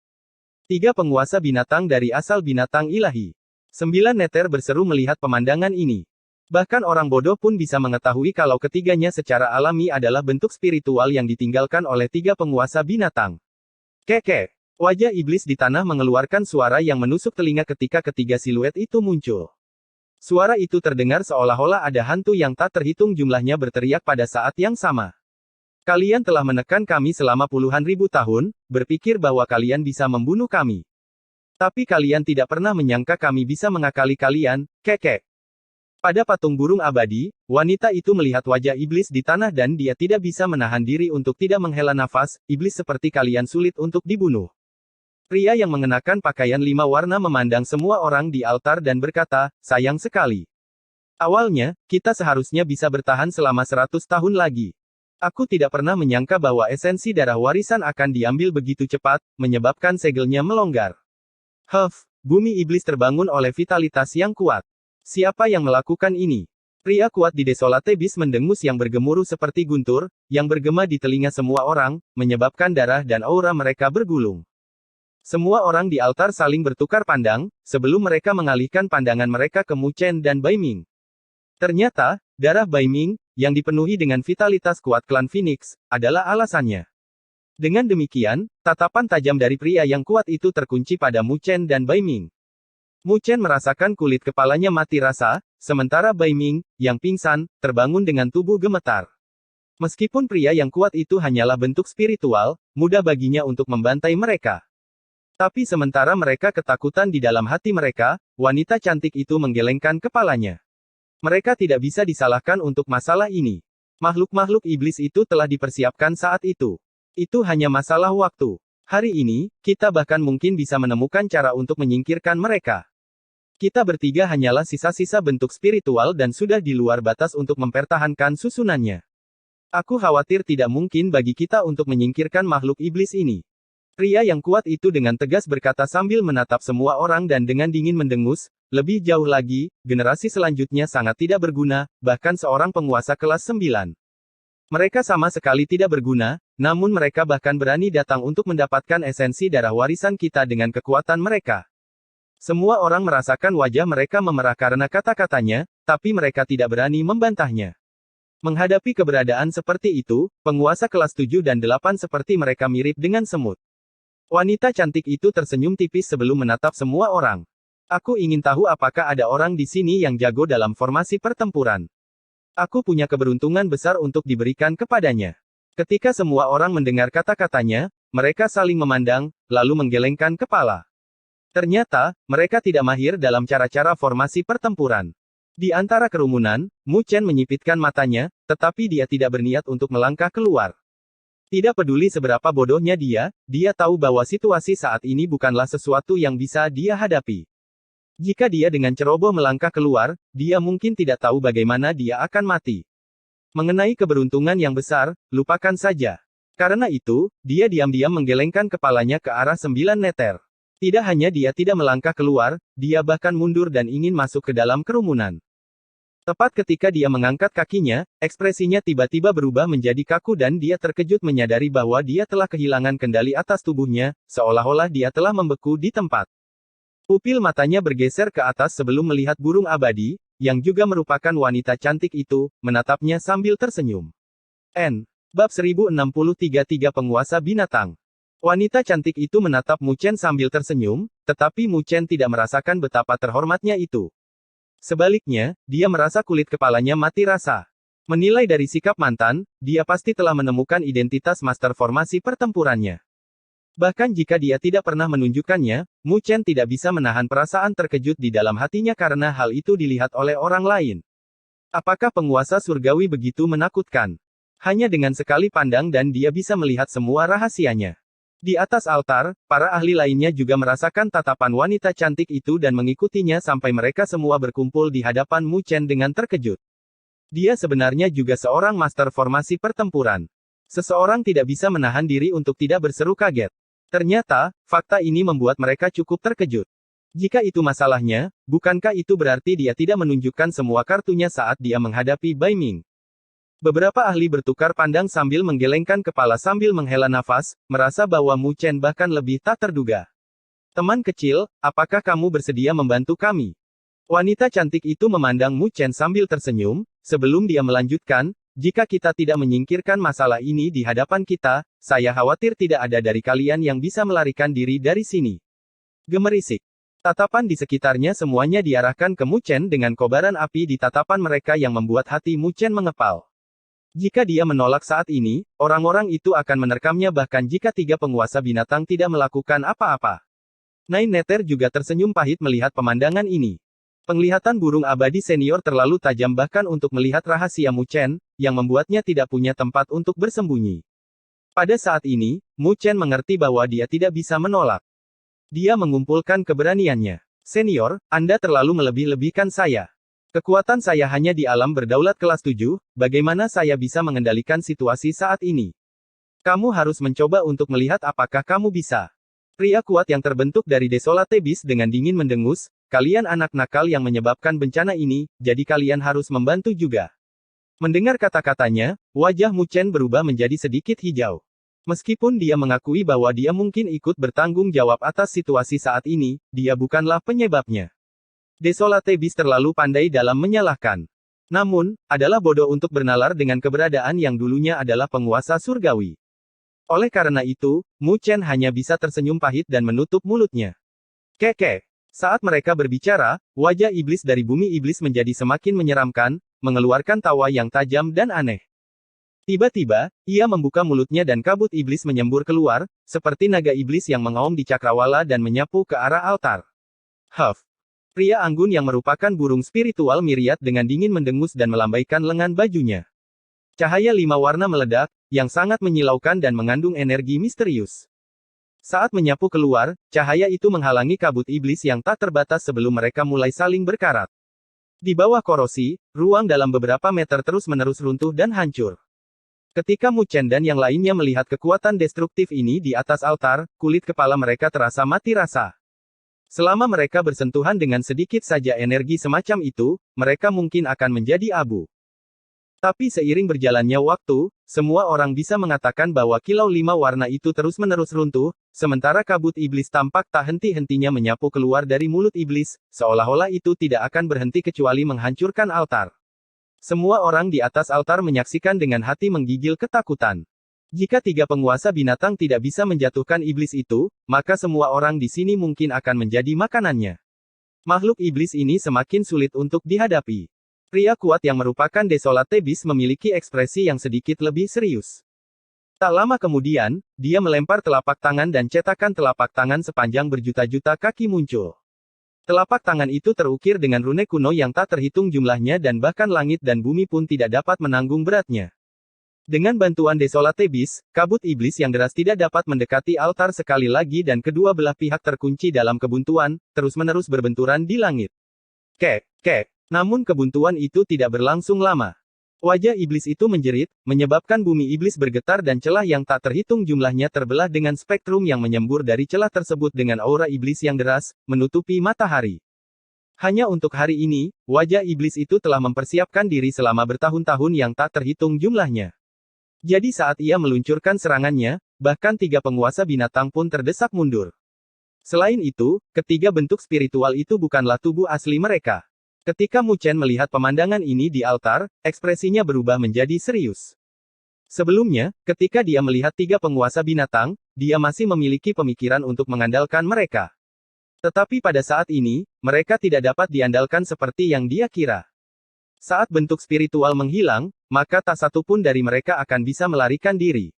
Tiga penguasa binatang dari asal binatang ilahi. 9 neter berseru melihat pemandangan ini. Bahkan orang bodoh pun bisa mengetahui kalau ketiganya secara alami adalah bentuk spiritual yang ditinggalkan oleh tiga penguasa binatang. Keke. Wajah iblis di tanah mengeluarkan suara yang menusuk telinga ketika ketiga siluet itu muncul. Suara itu terdengar seolah-olah ada hantu yang tak terhitung jumlahnya berteriak pada saat yang sama. Kalian telah menekan kami selama puluhan ribu tahun, berpikir bahwa kalian bisa membunuh kami. Tapi kalian tidak pernah menyangka kami bisa mengakali kalian, keke. Pada patung burung abadi, wanita itu melihat wajah iblis di tanah dan dia tidak bisa menahan diri untuk tidak menghela nafas, iblis seperti kalian sulit untuk dibunuh. Pria yang mengenakan pakaian 5 warna memandang semua orang di altar dan berkata, sayang sekali. Awalnya, kita seharusnya bisa bertahan selama 100 tahun lagi. Aku tidak pernah menyangka bahwa esensi darah warisan akan diambil begitu cepat, menyebabkan segelnya melonggar. Bumi iblis terbangun oleh vitalitas yang kuat. Siapa yang melakukan ini? Pria kuat di Desolate Beast mendengus yang bergemuruh seperti guntur, yang bergema di telinga semua orang, menyebabkan darah dan aura mereka bergulung. Semua orang di altar saling bertukar pandang, sebelum mereka mengalihkan pandangan mereka ke Mu Chen dan Bai Ming. Ternyata, darah Bai Ming, yang dipenuhi dengan vitalitas kuat klan Phoenix, adalah alasannya. Dengan demikian, tatapan tajam dari pria yang kuat itu terkunci pada Mu Chen dan Bai Ming. Mu Chen merasakan kulit kepalanya mati rasa, sementara Bai Ming, yang pingsan, terbangun dengan tubuh gemetar. Meskipun pria yang kuat itu hanyalah bentuk spiritual, mudah baginya untuk membantai mereka. Tapi sementara mereka ketakutan di dalam hati mereka, wanita cantik itu menggelengkan kepalanya. Mereka tidak bisa disalahkan untuk masalah ini. Makhluk-makhluk iblis itu telah dipersiapkan saat itu. Itu hanya masalah waktu. Hari ini, kita bahkan mungkin bisa menemukan cara untuk menyingkirkan mereka. Kita bertiga hanyalah sisa-sisa bentuk spiritual dan sudah di luar batas untuk mempertahankan susunannya. Aku khawatir tidak mungkin bagi kita untuk menyingkirkan makhluk iblis ini. Pria yang kuat itu dengan tegas berkata sambil menatap semua orang dan dengan dingin mendengus, lebih jauh lagi, generasi selanjutnya sangat tidak berguna, bahkan seorang penguasa kelas 9. Mereka sama sekali tidak berguna, namun mereka bahkan berani datang untuk mendapatkan esensi darah warisan kita dengan kekuatan mereka. Semua orang merasakan wajah mereka memerah karena kata-katanya, tapi mereka tidak berani membantahnya. Menghadapi keberadaan seperti itu, penguasa kelas 7 dan 8 seperti mereka mirip dengan semut. Wanita cantik itu tersenyum tipis sebelum menatap semua orang. Aku ingin tahu apakah ada orang di sini yang jago dalam formasi pertempuran. Aku punya keberuntungan besar untuk diberikan kepadanya. Ketika semua orang mendengar kata-katanya, mereka saling memandang, lalu menggelengkan kepala. Ternyata, mereka tidak mahir dalam cara-cara formasi pertempuran. Di antara kerumunan, Mu Chen menyipitkan matanya, tetapi dia tidak berniat untuk melangkah keluar. Tidak peduli seberapa bodohnya dia tahu bahwa situasi saat ini bukanlah sesuatu yang bisa dia hadapi. Jika dia dengan ceroboh melangkah keluar, dia mungkin tidak tahu bagaimana dia akan mati. Mengenai keberuntungan yang besar, lupakan saja. Karena itu, dia diam-diam menggelengkan kepalanya ke arah 9 meter. Tidak hanya dia tidak melangkah keluar, dia bahkan mundur dan ingin masuk ke dalam kerumunan. Tepat ketika dia mengangkat kakinya, ekspresinya tiba-tiba berubah menjadi kaku dan dia terkejut menyadari bahwa dia telah kehilangan kendali atas tubuhnya, seolah-olah dia telah membeku di tempat. Pupil matanya bergeser ke atas sebelum melihat burung abadi, yang juga merupakan wanita cantik itu, menatapnya sambil tersenyum. Bab 1063 Penguasa Binatang. Wanita cantik itu menatap Mu Chen sambil tersenyum, tetapi Mu Chen tidak merasakan betapa terhormatnya itu. Sebaliknya, dia merasa kulit kepalanya mati rasa. Menilai dari sikap mantan, dia pasti telah menemukan identitas master formasi pertempurannya. Bahkan jika dia tidak pernah menunjukkannya, Mu Chen tidak bisa menahan perasaan terkejut di dalam hatinya karena hal itu dilihat oleh orang lain. Apakah penguasa surgawi begitu menakutkan? Hanya dengan sekali pandang dan dia bisa melihat semua rahasianya. Di atas altar, para ahli lainnya juga merasakan tatapan wanita cantik itu dan mengikutinya sampai mereka semua berkumpul di hadapan Mu Chen dengan terkejut. Dia sebenarnya juga seorang master formasi pertempuran. Seseorang tidak bisa menahan diri untuk tidak berseru kaget. Ternyata, fakta ini membuat mereka cukup terkejut. Jika itu masalahnya, bukankah itu berarti dia tidak menunjukkan semua kartunya saat dia menghadapi Bai Ming? Beberapa ahli bertukar pandang sambil menggelengkan kepala sambil menghela nafas, merasa bahwa Mu Chen bahkan lebih tak terduga. Teman kecil, apakah kamu bersedia membantu kami? Wanita cantik itu memandang Mu Chen sambil tersenyum, sebelum dia melanjutkan, jika kita tidak menyingkirkan masalah ini di hadapan kita, saya khawatir tidak ada dari kalian yang bisa melarikan diri dari sini. Gemerisik. Tatapan di sekitarnya semuanya diarahkan ke Mu Chen dengan kobaran api di tatapan mereka yang membuat hati Mu Chen mengepal. Jika dia menolak saat ini, orang-orang itu akan menerkamnya bahkan jika 3 penguasa binatang tidak melakukan apa-apa. Nine Nether juga tersenyum pahit melihat pemandangan ini. Penglihatan burung abadi senior terlalu tajam bahkan untuk melihat rahasia Mu Chen, yang membuatnya tidak punya tempat untuk bersembunyi. Pada saat ini, Mu Chen mengerti bahwa dia tidak bisa menolak. Dia mengumpulkan keberaniannya. Senior, Anda terlalu melebih-lebihkan saya. Kekuatan saya hanya di alam berdaulat kelas 7, bagaimana saya bisa mengendalikan situasi saat ini? Kamu harus mencoba untuk melihat apakah kamu bisa. Pria kuat yang terbentuk dari Desolate Beast dengan dingin mendengus, kalian anak nakal yang menyebabkan bencana ini, jadi kalian harus membantu juga. Mendengar kata-katanya, wajah Mu Chen berubah menjadi sedikit hijau. Meskipun dia mengakui bahwa dia mungkin ikut bertanggung jawab atas situasi saat ini, dia bukanlah penyebabnya. Desolate Beast terlalu pandai dalam menyalahkan. Namun, adalah bodoh untuk bernalar dengan keberadaan yang dulunya adalah penguasa surgawi. Oleh karena itu, Mu Chen hanya bisa tersenyum pahit dan menutup mulutnya. Keke. Saat mereka berbicara, wajah iblis dari bumi iblis menjadi semakin menyeramkan, mengeluarkan tawa yang tajam dan aneh. Tiba-tiba, ia membuka mulutnya dan kabut iblis menyembur keluar, seperti naga iblis yang mengaum di cakrawala dan menyapu ke arah altar. Huff. Pria anggun yang merupakan burung spiritual Myriad dengan dingin mendengus dan melambaikan lengan bajunya. Cahaya 5 warna meledak, yang sangat menyilaukan dan mengandung energi misterius. Saat menyapu keluar, cahaya itu menghalangi kabut iblis yang tak terbatas sebelum mereka mulai saling berkarat. Di bawah korosi, ruang dalam beberapa meter terus-menerus runtuh dan hancur. Ketika Mu Chen dan yang lainnya melihat kekuatan destruktif ini di atas altar, kulit kepala mereka terasa mati rasa. Selama mereka bersentuhan dengan sedikit saja energi semacam itu, mereka mungkin akan menjadi abu. Tapi seiring berjalannya waktu, semua orang bisa mengatakan bahwa kilau 5 warna itu terus-menerus runtuh, sementara kabut iblis tampak tak henti-hentinya menyapu keluar dari mulut iblis, seolah-olah itu tidak akan berhenti kecuali menghancurkan altar. Semua orang di atas altar menyaksikan dengan hati menggigil ketakutan. Jika 3 penguasa binatang tidak bisa menjatuhkan iblis itu, maka semua orang di sini mungkin akan menjadi makanannya. Makhluk iblis ini semakin sulit untuk dihadapi. Pria kuat yang merupakan Desolat Tebis memiliki ekspresi yang sedikit lebih serius. Tak lama kemudian, dia melempar telapak tangan dan cetakan telapak tangan sepanjang berjuta-juta kaki muncul. Telapak tangan itu terukir dengan rune kuno yang tak terhitung jumlahnya dan bahkan langit dan bumi pun tidak dapat menanggung beratnya. Dengan bantuan Desolat Tebis, kabut iblis yang deras tidak dapat mendekati altar sekali lagi dan kedua belah pihak terkunci dalam kebuntuan, terus-menerus berbenturan di langit. Kek. Namun kebuntuan itu tidak berlangsung lama. Wajah iblis itu menjerit, menyebabkan bumi iblis bergetar dan celah yang tak terhitung jumlahnya terbelah dengan spektrum yang menyembur dari celah tersebut dengan aura iblis yang deras, menutupi matahari. Hanya untuk hari ini, wajah iblis itu telah mempersiapkan diri selama bertahun-tahun yang tak terhitung jumlahnya. Jadi saat ia meluncurkan serangannya, bahkan 3 penguasa binatang pun terdesak mundur. Selain itu, ketiga bentuk spiritual itu bukanlah tubuh asli mereka. Ketika Mu Chen melihat pemandangan ini di altar, ekspresinya berubah menjadi serius. Sebelumnya, ketika dia melihat 3 penguasa binatang, dia masih memiliki pemikiran untuk mengandalkan mereka. Tetapi pada saat ini, mereka tidak dapat diandalkan seperti yang dia kira. Saat bentuk spiritual menghilang, maka tak satu pun dari mereka akan bisa melarikan diri.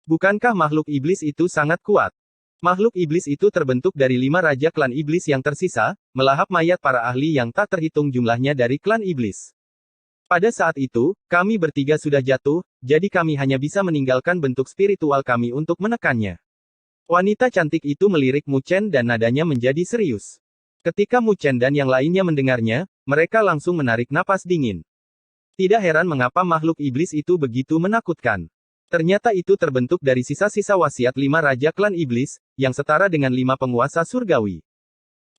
Bukankah makhluk iblis itu sangat kuat? Makhluk iblis itu terbentuk dari 5 raja klan iblis yang tersisa, melahap mayat para ahli yang tak terhitung jumlahnya dari klan iblis. Pada saat itu, kami bertiga sudah jatuh, jadi kami hanya bisa meninggalkan bentuk spiritual kami untuk menekannya. Wanita cantik itu melirik Mu Chen dan nadanya menjadi serius. Ketika Mu Chen dan yang lainnya mendengarnya, mereka langsung menarik napas dingin. Tidak heran mengapa makhluk iblis itu begitu menakutkan. Ternyata itu terbentuk dari sisa-sisa wasiat 5 raja klan iblis, yang setara dengan 5 penguasa surgawi.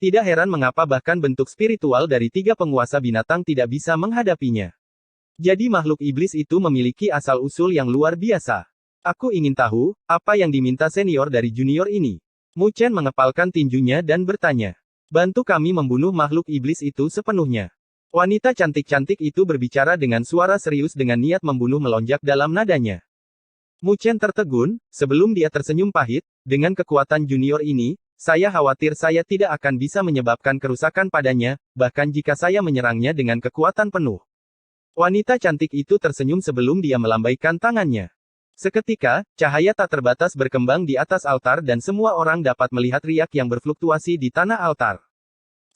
Tidak heran mengapa bahkan bentuk spiritual dari 3 penguasa binatang tidak bisa menghadapinya. Jadi makhluk iblis itu memiliki asal-usul yang luar biasa. Aku ingin tahu, apa yang diminta senior dari junior ini? Mu Chen mengepalkan tinjunya dan bertanya. Bantu kami membunuh makhluk iblis itu sepenuhnya. Wanita cantik-cantik itu berbicara dengan suara serius dengan niat membunuh melonjak dalam nadanya. Mu Chen tertegun, sebelum dia tersenyum pahit, dengan kekuatan junior ini, saya khawatir saya tidak akan bisa menyebabkan kerusakan padanya, bahkan jika saya menyerangnya dengan kekuatan penuh. Wanita cantik itu tersenyum sebelum dia melambaikan tangannya. Seketika, cahaya tak terbatas berkembang di atas altar dan semua orang dapat melihat riak yang berfluktuasi di tanah altar.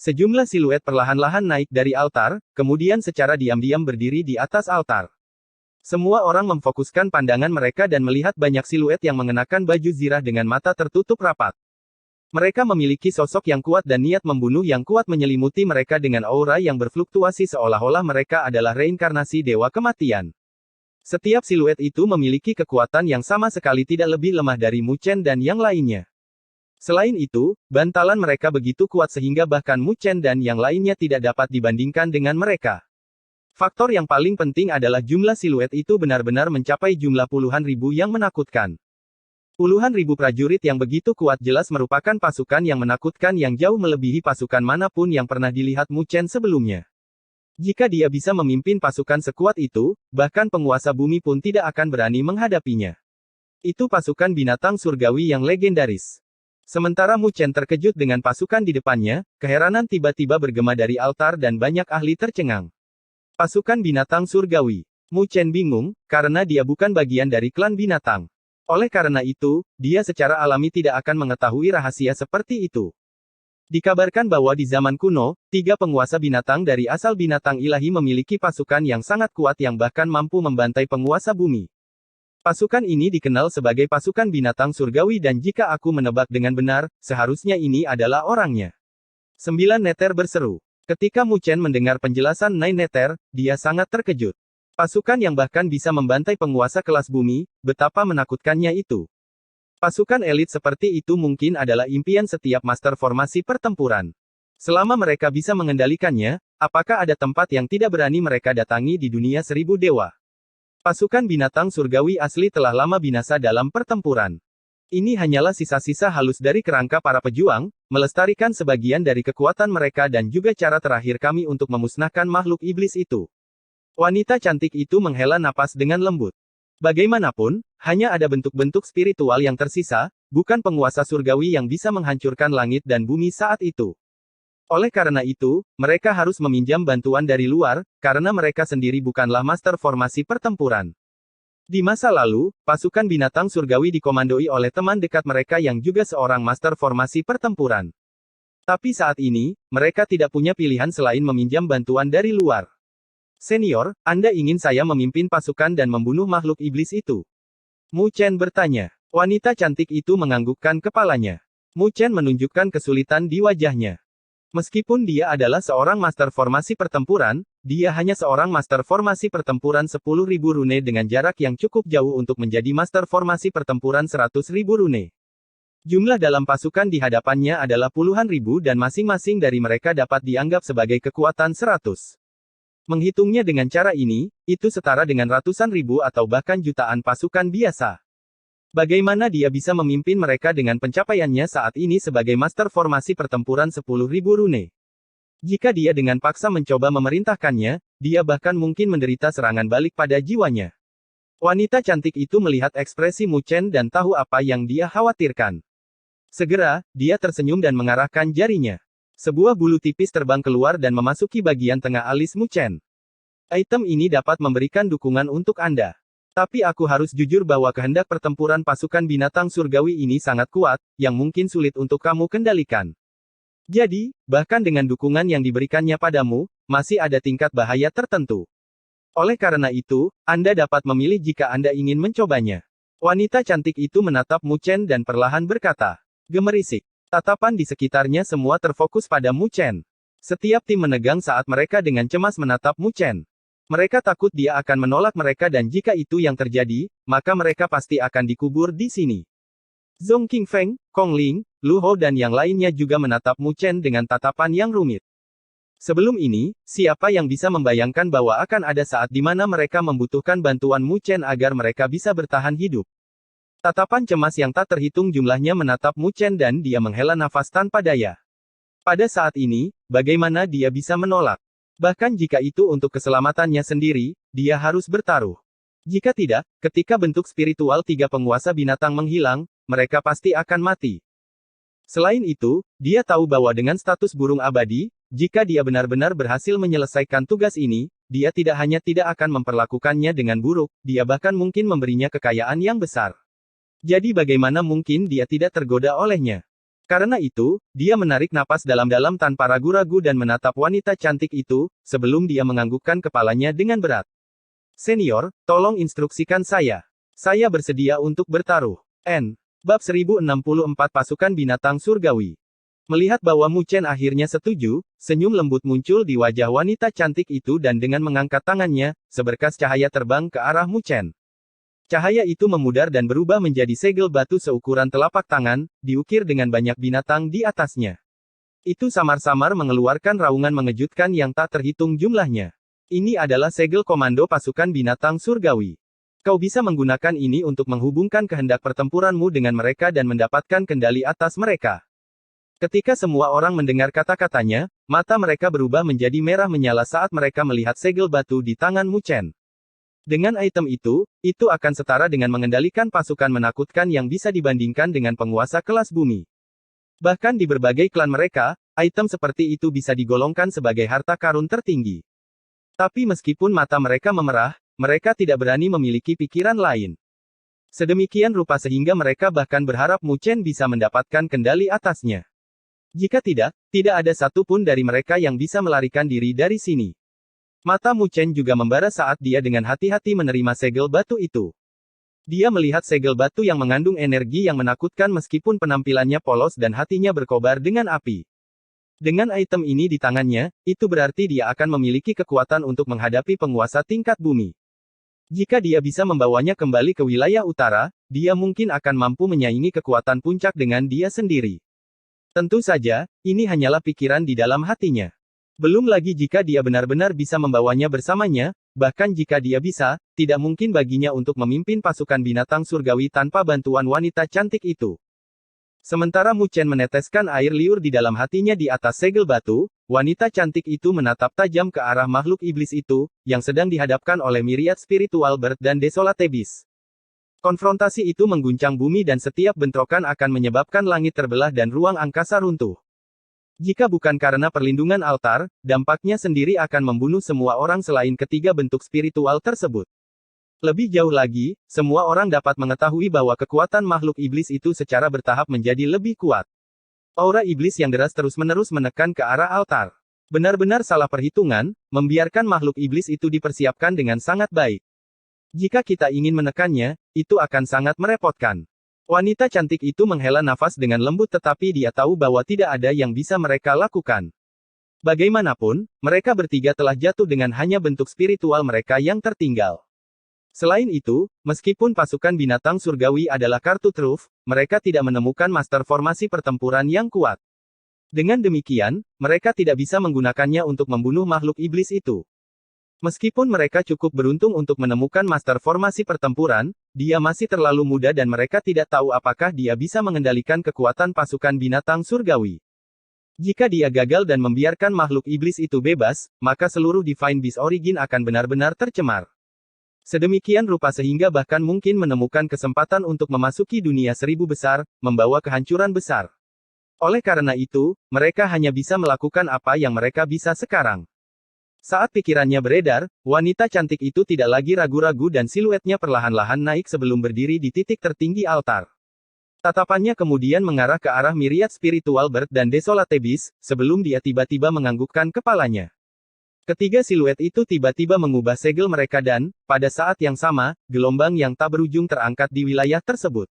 Sejumlah siluet perlahan-lahan naik dari altar, kemudian secara diam-diam berdiri di atas altar. Semua orang memfokuskan pandangan mereka dan melihat banyak siluet yang mengenakan baju zirah dengan mata tertutup rapat. Mereka memiliki sosok yang kuat dan niat membunuh yang kuat menyelimuti mereka dengan aura yang berfluktuasi seolah-olah mereka adalah reinkarnasi dewa kematian. Setiap siluet itu memiliki kekuatan yang sama sekali tidak lebih lemah dari Mu Chen dan yang lainnya. Selain itu, bantalan mereka begitu kuat sehingga bahkan Mu Chen dan yang lainnya tidak dapat dibandingkan dengan mereka. Faktor yang paling penting adalah jumlah siluet itu benar-benar mencapai jumlah puluhan ribu yang menakutkan. Puluhan ribu prajurit yang begitu kuat jelas merupakan pasukan yang menakutkan yang jauh melebihi pasukan manapun yang pernah dilihat Mu Chen sebelumnya. Jika dia bisa memimpin pasukan sekuat itu, bahkan penguasa bumi pun tidak akan berani menghadapinya. Itu pasukan binatang surgawi yang legendaris. Sementara Mu Chen terkejut dengan pasukan di depannya, keheranan tiba-tiba bergema dari altar dan banyak ahli tercengang. Pasukan binatang surgawi. Mu Chen bingung, karena dia bukan bagian dari klan binatang. Oleh karena itu, dia secara alami tidak akan mengetahui rahasia seperti itu. Dikabarkan bahwa di zaman kuno, 3 penguasa binatang dari asal binatang ilahi memiliki pasukan yang sangat kuat yang bahkan mampu membantai penguasa bumi. Pasukan ini dikenal sebagai pasukan binatang surgawi dan jika aku menebak dengan benar, seharusnya ini adalah orangnya. 9 Neter berseru. Ketika Mu Chen mendengar penjelasan Nine Neter, dia sangat terkejut. Pasukan yang bahkan bisa membantai penguasa kelas bumi, betapa menakutkannya itu. Pasukan elit seperti itu mungkin adalah impian setiap master formasi pertempuran. Selama mereka bisa mengendalikannya, apakah ada tempat yang tidak berani mereka datangi di dunia 1000 dewa? Pasukan binatang surgawi asli telah lama binasa dalam pertempuran. Ini hanyalah sisa-sisa halus dari kerangka para pejuang, melestarikan sebagian dari kekuatan mereka dan juga cara terakhir kami untuk memusnahkan makhluk iblis itu. Wanita cantik itu menghela napas dengan lembut. Bagaimanapun, hanya ada bentuk-bentuk spiritual yang tersisa, bukan penguasa surgawi yang bisa menghancurkan langit dan bumi saat itu. Oleh karena itu, mereka harus meminjam bantuan dari luar, karena mereka sendiri bukanlah master formasi pertempuran. Di masa lalu, pasukan binatang surgawi dikomandoi oleh teman dekat mereka yang juga seorang master formasi pertempuran. Tapi saat ini, mereka tidak punya pilihan selain meminjam bantuan dari luar. Senior, Anda ingin saya memimpin pasukan dan membunuh makhluk iblis itu? Mu Chen bertanya. Wanita cantik itu menganggukkan kepalanya. Mu Chen menunjukkan kesulitan di wajahnya. Meskipun dia adalah seorang master formasi pertempuran, dia hanya seorang master formasi pertempuran 10.000 rune dengan jarak yang cukup jauh untuk menjadi master formasi pertempuran 100.000 rune. Jumlah dalam pasukan di hadapannya adalah puluhan ribu dan masing-masing dari mereka dapat dianggap sebagai kekuatan 100. Menghitungnya dengan cara ini, itu setara dengan ratusan ribu atau bahkan jutaan pasukan biasa. Bagaimana dia bisa memimpin mereka dengan pencapaiannya saat ini sebagai master formasi pertempuran 10.000 rune? Jika dia dengan paksa mencoba memerintahkannya, dia bahkan mungkin menderita serangan balik pada jiwanya. Wanita cantik itu melihat ekspresi Mu Chen dan tahu apa yang dia khawatirkan. Segera, dia tersenyum dan mengarahkan jarinya. Sebuah bulu tipis terbang keluar dan memasuki bagian tengah alis Mu Chen. Item ini dapat memberikan dukungan untuk Anda. Tapi aku harus jujur bahwa kehendak pertempuran pasukan binatang surgawi ini sangat kuat, yang mungkin sulit untuk kamu kendalikan. Jadi, bahkan dengan dukungan yang diberikannya padamu, masih ada tingkat bahaya tertentu. Oleh karena itu, Anda dapat memilih jika Anda ingin mencobanya. Wanita cantik itu menatap Mu Chen dan perlahan berkata. Gemerisik. Tatapan di sekitarnya semua terfokus pada Mu Chen. Setiap tim menegang saat mereka dengan cemas menatap Mu Chen. Mereka takut dia akan menolak mereka dan jika itu yang terjadi, maka mereka pasti akan dikubur di sini. Zhong Qingfeng, Kong Ling, Lu Hou dan yang lainnya juga menatap Mu Chen dengan tatapan yang rumit. Sebelum ini, siapa yang bisa membayangkan bahwa akan ada saat di mana mereka membutuhkan bantuan Mu Chen agar mereka bisa bertahan hidup? Tatapan cemas yang tak terhitung jumlahnya menatap Mu Chen dan dia menghela nafas tanpa daya. Pada saat ini, bagaimana dia bisa menolak? Bahkan jika itu untuk keselamatannya sendiri, dia harus bertaruh. Jika tidak, ketika bentuk spiritual tiga penguasa binatang menghilang, mereka pasti akan mati. Selain itu, dia tahu bahwa dengan status burung abadi, jika dia benar-benar berhasil menyelesaikan tugas ini, dia tidak hanya tidak akan memperlakukannya dengan buruk, dia bahkan mungkin memberinya kekayaan yang besar. Jadi bagaimana mungkin dia tidak tergoda olehnya? Karena itu, dia menarik napas dalam-dalam tanpa ragu-ragu dan menatap wanita cantik itu, sebelum dia menganggukkan kepalanya dengan berat. Senior, tolong instruksikan saya. Saya bersedia untuk bertaruh. N. Bab 1064 Pasukan Binatang Surgawi. Melihat bahwa Mu Chen akhirnya setuju, senyum lembut muncul di wajah wanita cantik itu dan dengan mengangkat tangannya, seberkas cahaya terbang ke arah Mu Chen. Cahaya itu memudar dan berubah menjadi segel batu seukuran telapak tangan, diukir dengan banyak binatang di atasnya. Itu samar-samar mengeluarkan raungan mengejutkan yang tak terhitung jumlahnya. Ini adalah segel komando pasukan binatang surgawi. Kau bisa menggunakan ini untuk menghubungkan kehendak pertempuranmu dengan mereka dan mendapatkan kendali atas mereka. Ketika semua orang mendengar kata-katanya, mata mereka berubah menjadi merah menyala saat mereka melihat segel batu di tangan Mu Chen. Dengan item itu akan setara dengan mengendalikan pasukan menakutkan yang bisa dibandingkan dengan penguasa kelas bumi. Bahkan di berbagai klan mereka, item seperti itu bisa digolongkan sebagai harta karun tertinggi. Tapi meskipun mata mereka memerah, mereka tidak berani memiliki pikiran lain. Sedemikian rupa sehingga mereka bahkan berharap Mu Chen bisa mendapatkan kendali atasnya. Jika tidak, tidak ada satupun dari mereka yang bisa melarikan diri dari sini. Mata Mu Chen juga membara saat dia dengan hati-hati menerima segel batu itu. Dia melihat segel batu yang mengandung energi yang menakutkan meskipun penampilannya polos dan hatinya berkobar dengan api. Dengan item ini di tangannya, itu berarti dia akan memiliki kekuatan untuk menghadapi penguasa tingkat bumi. Jika dia bisa membawanya kembali ke wilayah utara, dia mungkin akan mampu menyaingi kekuatan puncak dengan dia sendiri. Tentu saja, ini hanyalah pikiran di dalam hatinya. Belum lagi jika dia benar-benar bisa membawanya bersamanya, bahkan jika dia bisa, tidak mungkin baginya untuk memimpin pasukan binatang surgawi tanpa bantuan wanita cantik itu. Sementara Mu Chen meneteskan air liur di dalam hatinya di atas segel batu, wanita cantik itu menatap tajam ke arah makhluk iblis itu, yang sedang dihadapkan oleh Myriad Spiritual Bird dan Desolate Beast. Konfrontasi itu mengguncang bumi dan setiap bentrokan akan menyebabkan langit terbelah dan ruang angkasa runtuh. Jika bukan karena perlindungan altar, dampaknya sendiri akan membunuh semua orang selain ketiga bentuk spiritual tersebut. Lebih jauh lagi, semua orang dapat mengetahui bahwa kekuatan makhluk iblis itu secara bertahap menjadi lebih kuat. Aura iblis yang deras terus-menerus menekan ke arah altar. Benar-benar salah perhitungan, membiarkan makhluk iblis itu dipersiapkan dengan sangat baik. Jika kita ingin menekannya, itu akan sangat merepotkan. Wanita cantik itu menghela nafas dengan lembut tetapi dia tahu bahwa tidak ada yang bisa mereka lakukan. Bagaimanapun, mereka bertiga telah jatuh dengan hanya bentuk spiritual mereka yang tertinggal. Selain itu, meskipun pasukan binatang surgawi adalah kartu truf, mereka tidak menemukan master formasi pertempuran yang kuat. Dengan demikian, mereka tidak bisa menggunakannya untuk membunuh makhluk iblis itu. Meskipun mereka cukup beruntung untuk menemukan master formasi pertempuran, dia masih terlalu muda dan mereka tidak tahu apakah dia bisa mengendalikan kekuatan pasukan binatang surgawi. Jika dia gagal dan membiarkan makhluk iblis itu bebas, maka seluruh Divine Beast Origin akan benar-benar tercemar. Sedemikian rupa sehingga bahkan mungkin menemukan kesempatan untuk memasuki dunia seribu besar, membawa kehancuran besar. Oleh karena itu, mereka hanya bisa melakukan apa yang mereka bisa sekarang. Saat pikirannya beredar, wanita cantik itu tidak lagi ragu-ragu dan siluetnya perlahan-lahan naik sebelum berdiri di titik tertinggi altar. Tatapannya kemudian mengarah ke arah Myriad Spiritual Bird dan Desolate Beast, sebelum dia tiba-tiba menganggukkan kepalanya. Ketiga siluet itu tiba-tiba mengubah segel mereka dan, pada saat yang sama, gelombang yang tak berujung terangkat di wilayah tersebut.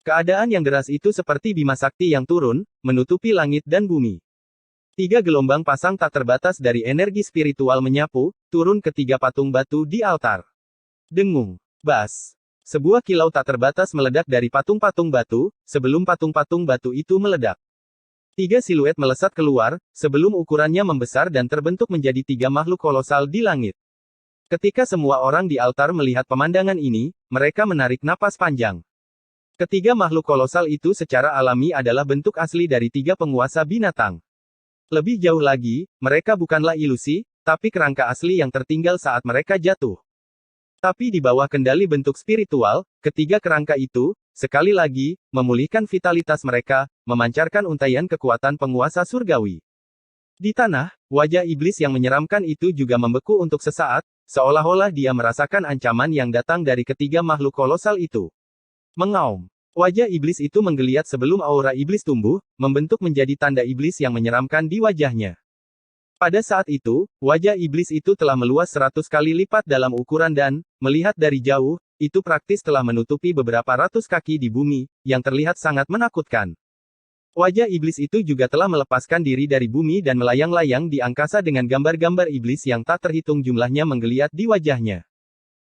Keadaan yang deras itu seperti bima sakti yang turun, menutupi langit dan bumi. Tiga gelombang pasang tak terbatas dari energi spiritual menyapu, turun ke tiga patung batu di altar. Dengung. Bas. Sebuah kilau tak terbatas meledak dari patung-patung batu, sebelum patung-patung batu itu meledak. Tiga siluet melesat keluar, sebelum ukurannya membesar dan terbentuk menjadi tiga makhluk kolosal di langit. Ketika semua orang di altar melihat pemandangan ini, mereka menarik napas panjang. Ketiga makhluk kolosal itu secara alami adalah bentuk asli dari tiga penguasa binatang. Lebih jauh lagi, mereka bukanlah ilusi, tapi kerangka asli yang tertinggal saat mereka jatuh. Tapi di bawah kendali bentuk spiritual, ketiga kerangka itu, sekali lagi, memulihkan vitalitas mereka, memancarkan untaian kekuatan penguasa surgawi. Di tanah, wajah iblis yang menyeramkan itu juga membeku untuk sesaat, seolah-olah dia merasakan ancaman yang datang dari ketiga makhluk kolosal itu. Mengaum. Wajah iblis itu menggeliat sebelum aura iblis tumbuh, membentuk menjadi tanda iblis yang menyeramkan di wajahnya. Pada saat itu, wajah iblis itu telah meluas 100 kali lipat dalam ukuran dan, melihat dari jauh, itu praktis telah menutupi beberapa ratus kaki di bumi, yang terlihat sangat menakutkan. Wajah iblis itu juga telah melepaskan diri dari bumi dan melayang-layang di angkasa dengan gambar-gambar iblis yang tak terhitung jumlahnya menggeliat di wajahnya.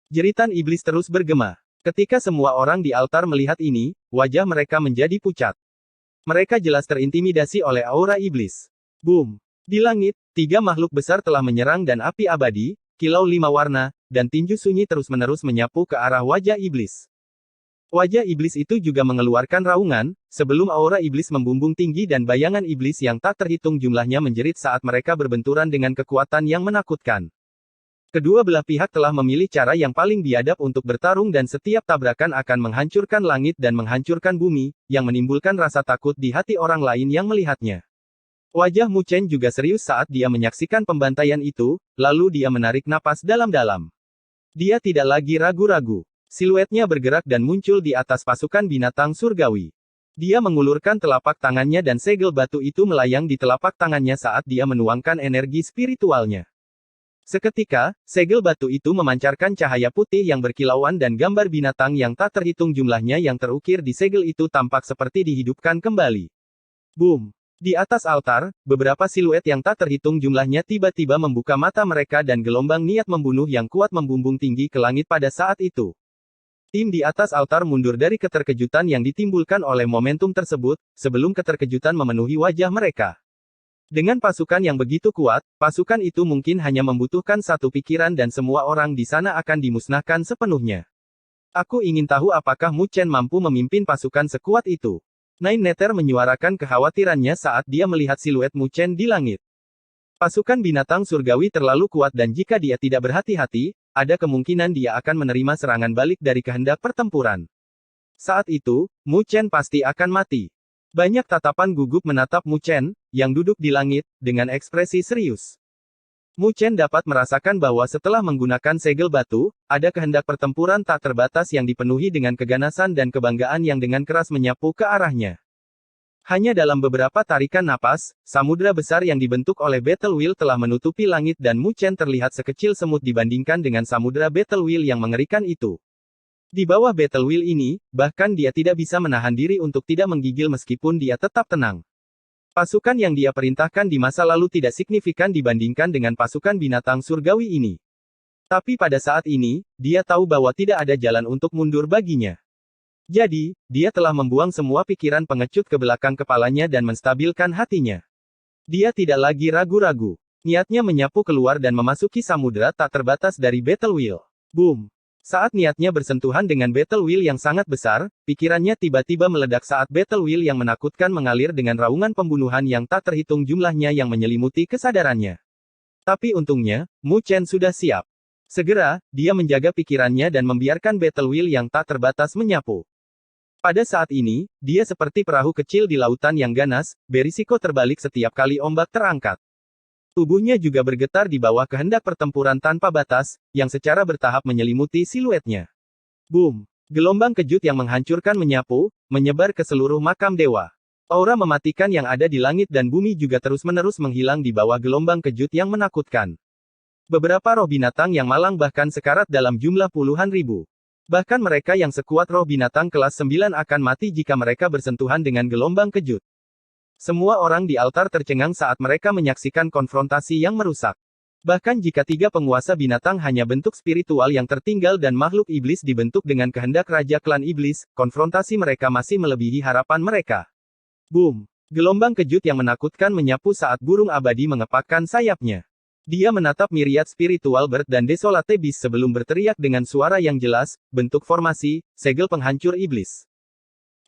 Jeritan iblis terus bergema. Ketika semua orang di altar melihat ini, wajah mereka menjadi pucat. Mereka jelas terintimidasi oleh aura iblis. Boom! Di langit, tiga makhluk besar telah menyerang dan api abadi, kilau 5 warna, dan tinju sunyi terus-menerus menyapu ke arah wajah iblis. Wajah iblis itu juga mengeluarkan raungan, sebelum aura iblis membumbung tinggi dan bayangan iblis yang tak terhitung jumlahnya menjerit saat mereka berbenturan dengan kekuatan yang menakutkan. Kedua belah pihak telah memilih cara yang paling biadab untuk bertarung dan setiap tabrakan akan menghancurkan langit dan menghancurkan bumi, yang menimbulkan rasa takut di hati orang lain yang melihatnya. Wajah Mu Chen juga serius saat dia menyaksikan pembantaian itu, lalu dia menarik napas dalam-dalam. Dia tidak lagi ragu-ragu. Siluetnya bergerak dan muncul di atas pasukan binatang surgawi. Dia mengulurkan telapak tangannya dan segel batu itu melayang di telapak tangannya saat dia menuangkan energi spiritualnya. Seketika, segel batu itu memancarkan cahaya putih yang berkilauan dan gambar binatang yang tak terhitung jumlahnya yang terukir di segel itu tampak seperti dihidupkan kembali. Boom! Di atas altar, beberapa siluet yang tak terhitung jumlahnya tiba-tiba membuka mata mereka dan gelombang niat membunuh yang kuat membumbung tinggi ke langit pada saat itu. Tim di atas altar mundur dari keterkejutan yang ditimbulkan oleh momentum tersebut, sebelum keterkejutan memenuhi wajah mereka. Dengan pasukan yang begitu kuat, pasukan itu mungkin hanya membutuhkan satu pikiran dan semua orang di sana akan dimusnahkan sepenuhnya. Aku ingin tahu apakah Mu Chen mampu memimpin pasukan sekuat itu. Nine Nether menyuarakan kekhawatirannya saat dia melihat siluet Mu Chen di langit. Pasukan binatang surgawi terlalu kuat dan jika dia tidak berhati-hati, ada kemungkinan dia akan menerima serangan balik dari kehendak pertempuran. Saat itu, Mu Chen pasti akan mati. Banyak tatapan gugup menatap Mu Chen, yang duduk di langit, dengan ekspresi serius. Mu Chen dapat merasakan bahwa setelah menggunakan segel batu, ada kehendak pertempuran tak terbatas yang dipenuhi dengan keganasan dan kebanggaan yang dengan keras menyapu ke arahnya. Hanya dalam beberapa tarikan napas, samudera besar yang dibentuk oleh Battle Wheel telah menutupi langit dan Mu Chen terlihat sekecil semut dibandingkan dengan samudera Battle Wheel yang mengerikan itu. Di bawah Battle Wheel ini, bahkan dia tidak bisa menahan diri untuk tidak menggigil meskipun dia tetap tenang. Pasukan yang dia perintahkan di masa lalu tidak signifikan dibandingkan dengan pasukan binatang surgawi ini. Tapi pada saat ini, dia tahu bahwa tidak ada jalan untuk mundur baginya. Jadi, dia telah membuang semua pikiran pengecut ke belakang kepalanya dan menstabilkan hatinya. Dia tidak lagi ragu-ragu. Niatnya menyapu keluar dan memasuki samudera tak terbatas dari Battle Wheel. Boom! Saat niatnya bersentuhan dengan Battle Wheel yang sangat besar, pikirannya tiba-tiba meledak saat Battle Wheel yang menakutkan mengalir dengan raungan pembunuhan yang tak terhitung jumlahnya yang menyelimuti kesadarannya. Tapi untungnya, Mu Chen sudah siap. Segera, dia menjaga pikirannya dan membiarkan Battle Wheel yang tak terbatas menyapu. Pada saat ini, dia seperti perahu kecil di lautan yang ganas, berisiko terbalik setiap kali ombak terangkat. Tubuhnya juga bergetar di bawah kehendak pertempuran tanpa batas, yang secara bertahap menyelimuti siluetnya. Boom! Gelombang kejut yang menghancurkan menyapu, menyebar ke seluruh makam dewa. Aura mematikan yang ada di langit dan bumi juga terus-menerus menghilang di bawah gelombang kejut yang menakutkan. Beberapa roh binatang yang malang bahkan sekarat dalam jumlah puluhan ribu. Bahkan mereka yang sekuat roh binatang kelas 9 akan mati jika mereka bersentuhan dengan gelombang kejut. Semua orang di altar tercengang saat mereka menyaksikan konfrontasi yang merusak. Bahkan jika tiga penguasa binatang hanya bentuk spiritual yang tertinggal dan makhluk iblis dibentuk dengan kehendak Raja Klan Iblis, konfrontasi mereka masih melebihi harapan mereka. Boom! Gelombang kejut yang menakutkan menyapu saat burung abadi mengepakkan sayapnya. Dia menatap miriat spiritual bird dan desolate beast sebelum berteriak dengan suara yang jelas, bentuk formasi, segel penghancur iblis.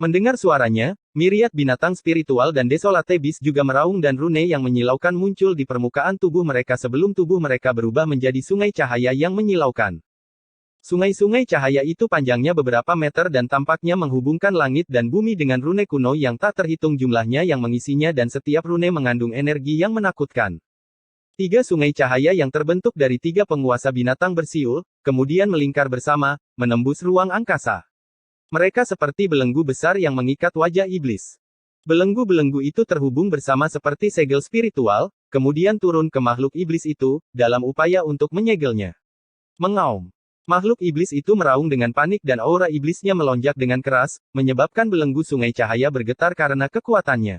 Mendengar suaranya, miriat binatang spiritual dan desolate beast juga meraung dan rune yang menyilaukan muncul di permukaan tubuh mereka sebelum tubuh mereka berubah menjadi sungai cahaya yang menyilaukan. Sungai-sungai cahaya itu panjangnya beberapa meter dan tampaknya menghubungkan langit dan bumi dengan rune kuno yang tak terhitung jumlahnya yang mengisinya dan setiap rune mengandung energi yang menakutkan. Tiga sungai cahaya yang terbentuk dari tiga penguasa binatang bersiul, kemudian melingkar bersama, menembus ruang angkasa. Mereka seperti belenggu besar yang mengikat wajah iblis. Belenggu-belenggu itu terhubung bersama seperti segel spiritual, kemudian turun ke makhluk iblis itu, dalam upaya untuk menyegelnya. Mengaum. Makhluk iblis itu meraung dengan panik dan aura iblisnya melonjak dengan keras, menyebabkan belenggu sungai cahaya bergetar karena kekuatannya.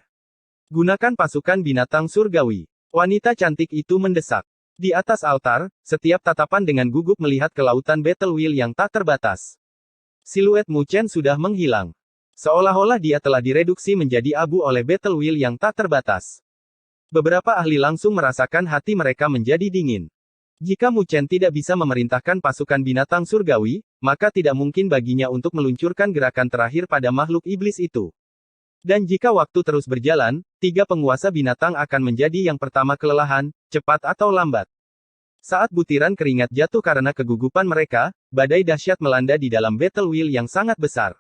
Gunakan pasukan binatang surgawi. Wanita cantik itu mendesak. Di atas altar, setiap tatapan dengan gugup melihat ke lautan Battle Wheel yang tak terbatas. Siluet Mu Chen sudah menghilang. Seolah-olah dia telah direduksi menjadi abu oleh Battle Wheel yang tak terbatas. Beberapa ahli langsung merasakan hati mereka menjadi dingin. Jika Mu Chen tidak bisa memerintahkan pasukan binatang surgawi, maka tidak mungkin baginya untuk meluncurkan gerakan terakhir pada makhluk iblis itu. Dan jika waktu terus berjalan, tiga penguasa binatang akan menjadi yang pertama kelelahan, cepat atau lambat. Saat butiran keringat jatuh karena kegugupan mereka, badai dahsyat melanda di dalam Battle Wheel yang sangat besar.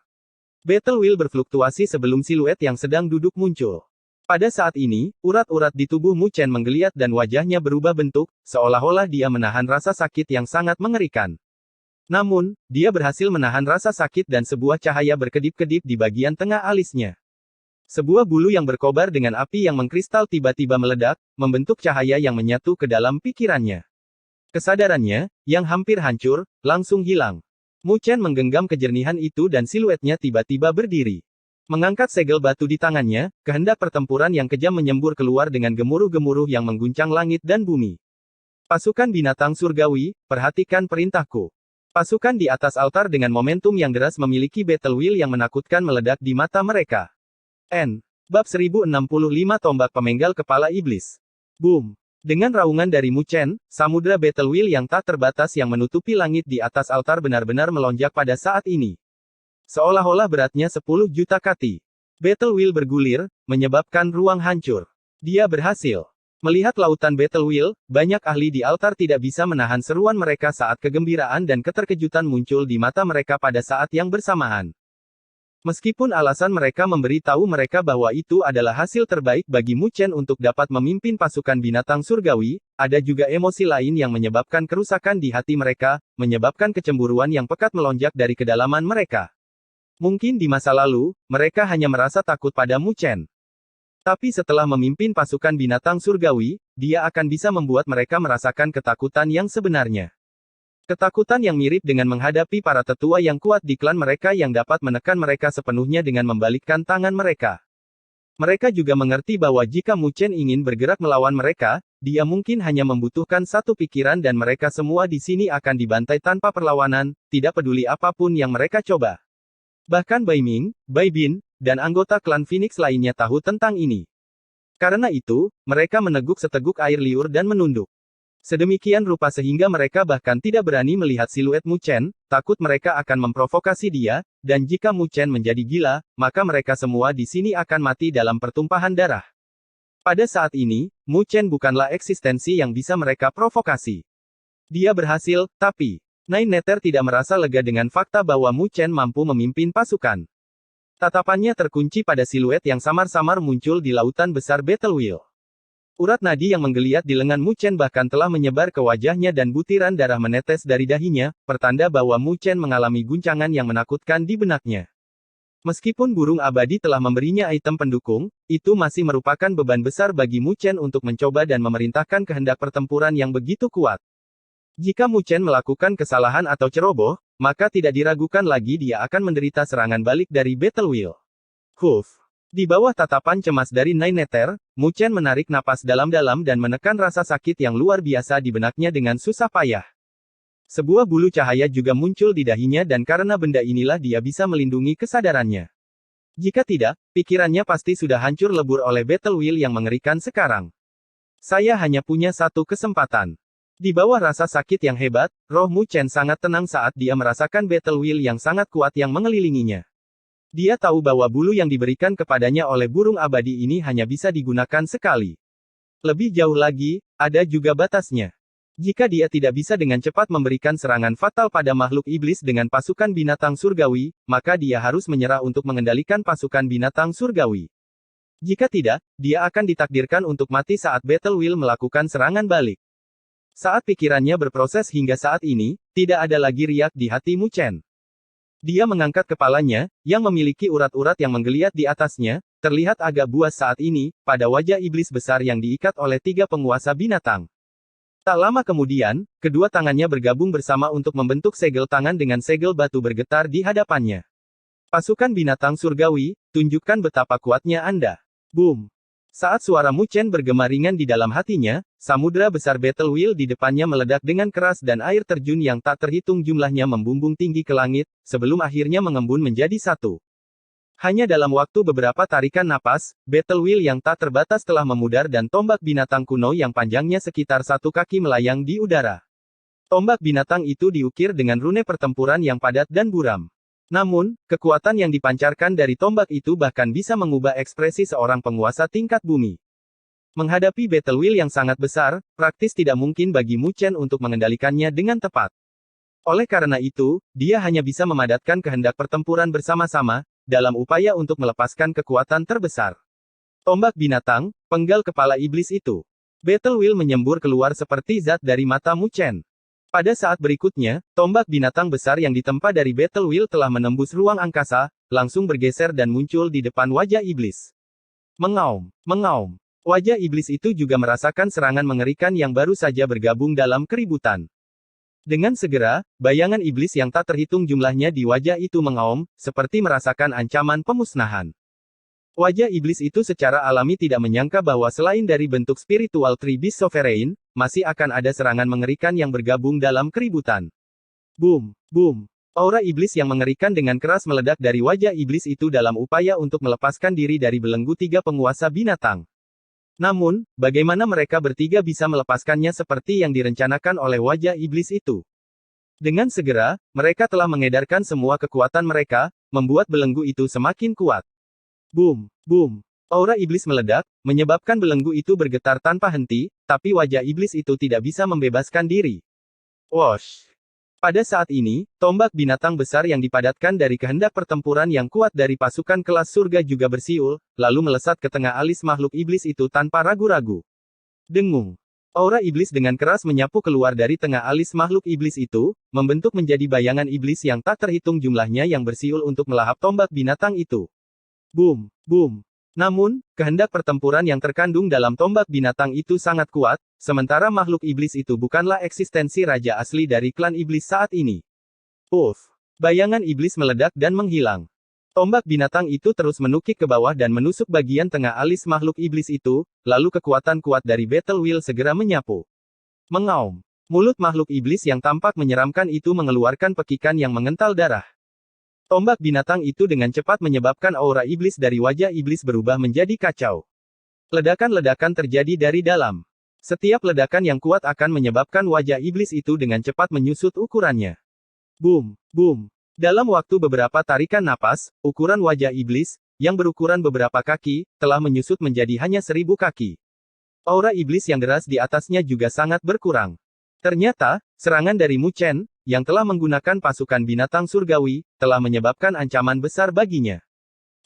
Battle Wheel berfluktuasi sebelum siluet yang sedang duduk muncul. Pada saat ini, urat-urat di tubuh Mu Chen menggeliat dan wajahnya berubah bentuk, seolah-olah dia menahan rasa sakit yang sangat mengerikan. Namun, dia berhasil menahan rasa sakit dan sebuah cahaya berkedip-kedip di bagian tengah alisnya. Sebuah bulu yang berkobar dengan api yang mengkristal tiba-tiba meledak, membentuk cahaya yang menyatu ke dalam pikirannya. Kesadarannya, yang hampir hancur, langsung hilang. Mu Chen menggenggam kejernihan itu dan siluetnya tiba-tiba berdiri. Mengangkat segel batu di tangannya, kehendak pertempuran yang kejam menyembur keluar dengan gemuruh-gemuruh yang mengguncang langit dan bumi. Pasukan binatang surgawi, perhatikan perintahku. Pasukan di atas altar dengan momentum yang deras memiliki Battle Wheel yang menakutkan meledak di mata mereka. Bab 1065 Tombak Pemenggal Kepala Iblis. Boom! Dengan raungan dari Mu Chen, samudra Battle Wheel yang tak terbatas yang menutupi langit di atas altar benar-benar melonjak pada saat ini. Seolah-olah beratnya 10 juta kati. Battle Wheel bergulir, menyebabkan ruang hancur. Dia berhasil. Melihat lautan Battle Wheel, banyak ahli di altar tidak bisa menahan seruan mereka saat kegembiraan dan keterkejutan muncul di mata mereka pada saat yang bersamaan. Meskipun alasan mereka memberi tahu mereka bahwa itu adalah hasil terbaik bagi Mu Chen untuk dapat memimpin pasukan binatang surgawi, ada juga emosi lain yang menyebabkan kerusakan di hati mereka, menyebabkan kecemburuan yang pekat melonjak dari kedalaman mereka. Mungkin di masa lalu, mereka hanya merasa takut pada Mu Chen. Tapi setelah memimpin pasukan binatang surgawi, dia akan bisa membuat mereka merasakan ketakutan yang sebenarnya. Ketakutan yang mirip dengan menghadapi para tetua yang kuat di klan mereka yang dapat menekan mereka sepenuhnya dengan membalikkan tangan mereka. Mereka juga mengerti bahwa jika Mu Chen ingin bergerak melawan mereka, dia mungkin hanya membutuhkan satu pikiran dan mereka semua di sini akan dibantai tanpa perlawanan, tidak peduli apapun yang mereka coba. Bahkan Bai Ming, Bai Bin, dan anggota klan Phoenix lainnya tahu tentang ini. Karena itu, mereka meneguk seteguk air liur dan menunduk. Sedemikian rupa sehingga mereka bahkan tidak berani melihat siluet Mu Chen, takut mereka akan memprovokasi dia, dan jika Mu Chen menjadi gila, maka mereka semua di sini akan mati dalam pertumpahan darah. Pada saat ini, Mu Chen bukanlah eksistensi yang bisa mereka provokasi. Dia berhasil, tapi Nine Nether tidak merasa lega dengan fakta bahwa Mu Chen mampu memimpin pasukan. Tatapannya terkunci pada siluet yang samar-samar muncul di lautan besar Battle Wheel. Urat nadi yang menggeliat di lengan Mu Chen bahkan telah menyebar ke wajahnya dan butiran darah menetes dari dahinya, pertanda bahwa Mu Chen mengalami guncangan yang menakutkan di benaknya. Meskipun burung abadi telah memberinya item pendukung, itu masih merupakan beban besar bagi Mu Chen untuk mencoba dan memerintahkan kehendak pertempuran yang begitu kuat. Jika Mu Chen melakukan kesalahan atau ceroboh, maka tidak diragukan lagi dia akan menderita serangan balik dari Battle Wheel. Huff. Di bawah tatapan cemas dari Nine Nether, Mu Chen menarik napas dalam-dalam dan menekan rasa sakit yang luar biasa di benaknya dengan susah payah. Sebuah bulu cahaya juga muncul di dahinya dan karena benda inilah dia bisa melindungi kesadarannya. Jika tidak, pikirannya pasti sudah hancur lebur oleh Battle Wheel yang mengerikan sekarang. Saya hanya punya satu kesempatan. Di bawah rasa sakit yang hebat, roh Mu Chen sangat tenang saat dia merasakan Battle Wheel yang sangat kuat yang mengelilinginya. Dia tahu bahwa bulu yang diberikan kepadanya oleh burung abadi ini hanya bisa digunakan sekali. Lebih jauh lagi, ada juga batasnya. Jika dia tidak bisa dengan cepat memberikan serangan fatal pada makhluk iblis dengan pasukan binatang surgawi, maka dia harus menyerah untuk mengendalikan pasukan binatang surgawi. Jika tidak, dia akan ditakdirkan untuk mati saat Battle Wheel melakukan serangan balik. Saat pikirannya berproses hingga saat ini, tidak ada lagi riak di hati Mu Chen. Dia mengangkat kepalanya, yang memiliki urat-urat yang menggeliat di atasnya, terlihat agak buas saat ini, pada wajah iblis besar yang diikat oleh 3 penguasa binatang. Tak lama kemudian, kedua tangannya bergabung bersama untuk membentuk segel tangan dengan segel batu bergetar di hadapannya. Pasukan binatang surgawi, tunjukkan betapa kuatnya Anda. Boom! Saat suara Mu Chen bergema ringan di dalam hatinya, samudra besar Battle Wheel di depannya meledak dengan keras dan air terjun yang tak terhitung jumlahnya membumbung tinggi ke langit, sebelum akhirnya mengembun menjadi satu. Hanya dalam waktu beberapa tarikan napas, Battle Wheel yang tak terbatas telah memudar dan tombak binatang kuno yang panjangnya sekitar 1 kaki melayang di udara. Tombak binatang itu diukir dengan rune pertempuran yang padat dan buram. Namun, kekuatan yang dipancarkan dari tombak itu bahkan bisa mengubah ekspresi seorang penguasa tingkat bumi. Menghadapi Battle Wheel yang sangat besar, praktis tidak mungkin bagi Mu Chen untuk mengendalikannya dengan tepat. Oleh karena itu, dia hanya bisa memadatkan kehendak pertempuran bersama-sama, dalam upaya untuk melepaskan kekuatan terbesar. Tombak binatang, penggal kepala iblis itu. Battle Wheel menyembur keluar seperti zat dari mata Mu Chen. Pada saat berikutnya, tombak binatang besar yang ditempa dari Battle Wheel telah menembus ruang angkasa, langsung bergeser dan muncul di depan wajah iblis. Mengaum, mengaum. Wajah iblis itu juga merasakan serangan mengerikan yang baru saja bergabung dalam keributan. Dengan segera, bayangan iblis yang tak terhitung jumlahnya di wajah itu mengaum, seperti merasakan ancaman pemusnahan. Wajah iblis itu secara alami tidak menyangka bahwa selain dari bentuk spiritual Tree Beast Sovereign, masih akan ada serangan mengerikan yang bergabung dalam keributan. Boom, boom. Aura iblis yang mengerikan dengan keras meledak dari wajah iblis itu dalam upaya untuk melepaskan diri dari belenggu tiga penguasa binatang. Namun, bagaimana mereka bertiga bisa melepaskannya seperti yang direncanakan oleh wajah iblis itu? Dengan segera, mereka telah mengedarkan semua kekuatan mereka, membuat belenggu itu semakin kuat. Boom, boom. Aura iblis meledak, menyebabkan belenggu itu bergetar tanpa henti, tapi wajah iblis itu tidak bisa membebaskan diri. Wosh! Pada saat ini, tombak binatang besar yang dipadatkan dari kehendak pertempuran yang kuat dari pasukan kelas surga juga bersiul, lalu melesat ke tengah alis makhluk iblis itu tanpa ragu-ragu. Dengung. Aura iblis dengan keras menyapu keluar dari tengah alis makhluk iblis itu, membentuk menjadi bayangan iblis yang tak terhitung jumlahnya yang bersiul untuk melahap tombak binatang itu. Boom, boom. Namun, kehendak pertempuran yang terkandung dalam tombak binatang itu sangat kuat, sementara makhluk iblis itu bukanlah eksistensi raja asli dari klan iblis saat ini. Uff! Bayangan iblis meledak dan menghilang. Tombak binatang itu terus menukik ke bawah dan menusuk bagian tengah alis makhluk iblis itu, lalu kekuatan kuat dari Battle Wheel segera menyapu. Mengaum. Mulut makhluk iblis yang tampak menyeramkan itu mengeluarkan pekikan yang mengental darah. Tombak binatang itu dengan cepat menyebabkan aura iblis dari wajah iblis berubah menjadi kacau. Ledakan-ledakan terjadi dari dalam. Setiap ledakan yang kuat akan menyebabkan wajah iblis itu dengan cepat menyusut ukurannya. Boom, boom. Dalam waktu beberapa tarikan napas, ukuran wajah iblis, yang berukuran beberapa kaki, telah menyusut menjadi hanya 1000 kaki. Aura iblis yang deras di atasnya juga sangat berkurang. Ternyata, serangan dari Mu Chen, yang telah menggunakan pasukan binatang surgawi, telah menyebabkan ancaman besar baginya.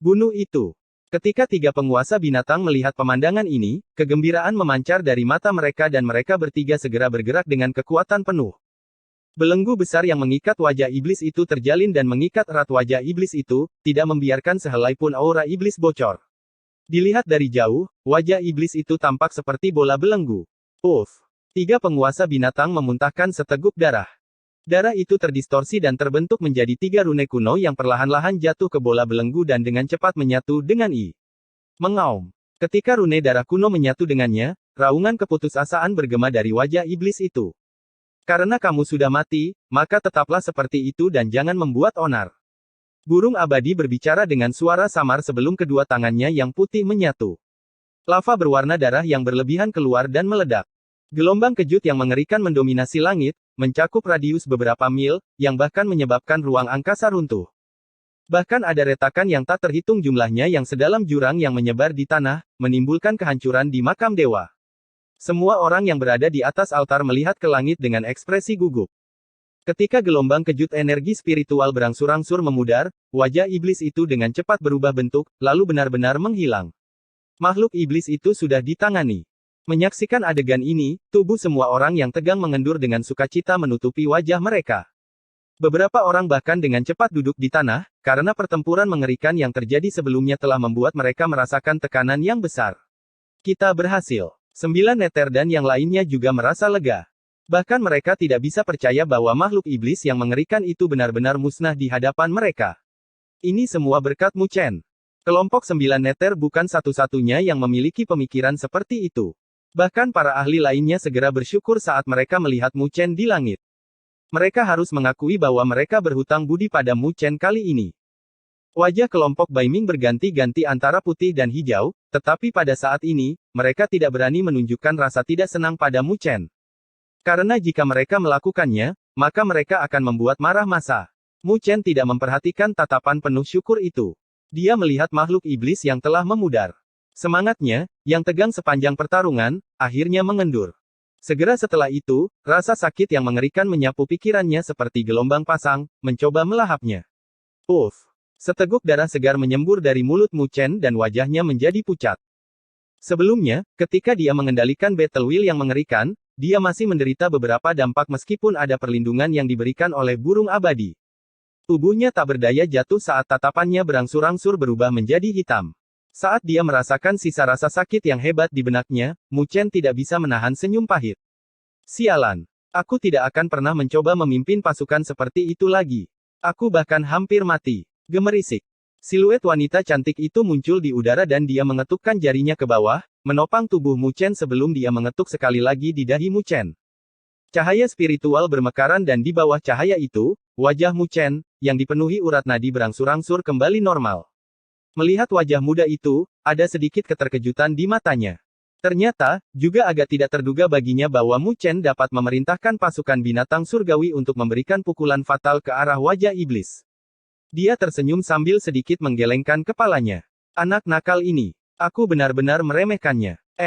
Bunuh itu. Ketika tiga penguasa binatang melihat pemandangan ini, kegembiraan memancar dari mata mereka dan mereka bertiga segera bergerak dengan kekuatan penuh. Belenggu besar yang mengikat wajah iblis itu terjalin dan mengikat erat wajah iblis itu, tidak membiarkan sehelai pun aura iblis bocor. Dilihat dari jauh, wajah iblis itu tampak seperti bola belenggu. Uff! Tiga penguasa binatang memuntahkan seteguk darah. Darah itu terdistorsi dan terbentuk menjadi 3 rune kuno yang perlahan-lahan jatuh ke bola belenggu dan dengan cepat menyatu dengan I. Mengaum. Ketika rune darah kuno menyatu dengannya, raungan keputusasaan bergema dari wajah iblis itu. Karena kamu sudah mati, maka tetaplah seperti itu dan jangan membuat onar. Burung abadi berbicara dengan suara samar sebelum kedua tangannya yang putih menyatu. Lava berwarna darah yang berlebihan keluar dan meledak. Gelombang kejut yang mengerikan mendominasi langit, mencakup radius beberapa mil, yang bahkan menyebabkan ruang angkasa runtuh. Bahkan ada retakan yang tak terhitung jumlahnya yang sedalam jurang yang menyebar di tanah, menimbulkan kehancuran di makam dewa. Semua orang yang berada di atas altar melihat ke langit dengan ekspresi gugup. Ketika gelombang kejut energi spiritual berangsur-angsur memudar, wajah iblis itu dengan cepat berubah bentuk, lalu benar-benar menghilang. Makhluk iblis itu sudah ditangani. Menyaksikan adegan ini, tubuh semua orang yang tegang mengendur dengan sukacita menutupi wajah mereka. Beberapa orang bahkan dengan cepat duduk di tanah, karena pertempuran mengerikan yang terjadi sebelumnya telah membuat mereka merasakan tekanan yang besar. Kita berhasil. 9 neter dan yang lainnya juga merasa lega. Bahkan mereka tidak bisa percaya bahwa makhluk iblis yang mengerikan itu benar-benar musnah di hadapan mereka. Ini semua berkat Mu Chen. Kelompok 9 neter bukan satu-satunya yang memiliki pemikiran seperti itu. Bahkan para ahli lainnya segera bersyukur saat mereka melihat Mu Chen di langit. Mereka harus mengakui bahwa mereka berhutang budi pada Mu Chen kali ini. Wajah kelompok Baiming berganti-ganti antara putih dan hijau, tetapi pada saat ini, mereka tidak berani menunjukkan rasa tidak senang pada Mu Chen. Karena jika mereka melakukannya, maka mereka akan membuat marah massa. Mu Chen tidak memperhatikan tatapan penuh syukur itu. Dia melihat makhluk iblis yang telah memudar. Semangatnya, yang tegang sepanjang pertarungan, akhirnya mengendur. Segera setelah itu, rasa sakit yang mengerikan menyapu pikirannya seperti gelombang pasang, mencoba melahapnya. Uff! Seteguk darah segar menyembur dari mulut Mu Chen dan wajahnya menjadi pucat. Sebelumnya, ketika dia mengendalikan Battle Wheel yang mengerikan, dia masih menderita beberapa dampak meskipun ada perlindungan yang diberikan oleh burung abadi. Tubuhnya tak berdaya jatuh saat tatapannya berangsur-angsur berubah menjadi hitam. Saat dia merasakan sisa rasa sakit yang hebat di benaknya, Mu Chen tidak bisa menahan senyum pahit. Sialan. Aku tidak akan pernah mencoba memimpin pasukan seperti itu lagi. Aku bahkan hampir mati. Gemerisik. Siluet wanita cantik itu muncul di udara dan dia mengetukkan jarinya ke bawah, menopang tubuh Mu Chen sebelum dia mengetuk sekali lagi di dahi Mu Chen. Cahaya spiritual bermekaran dan di bawah cahaya itu, Wajah Mu Chen, yang dipenuhi urat nadi berangsur-angsur kembali normal. Melihat wajah muda itu, ada sedikit keterkejutan di matanya. Ternyata, juga agak tidak terduga baginya bahwa Mu Chen dapat memerintahkan pasukan binatang surgawi untuk memberikan pukulan fatal ke arah wajah iblis. Dia tersenyum sambil sedikit menggelengkan kepalanya. Anak nakal ini. Aku benar-benar meremehkannya.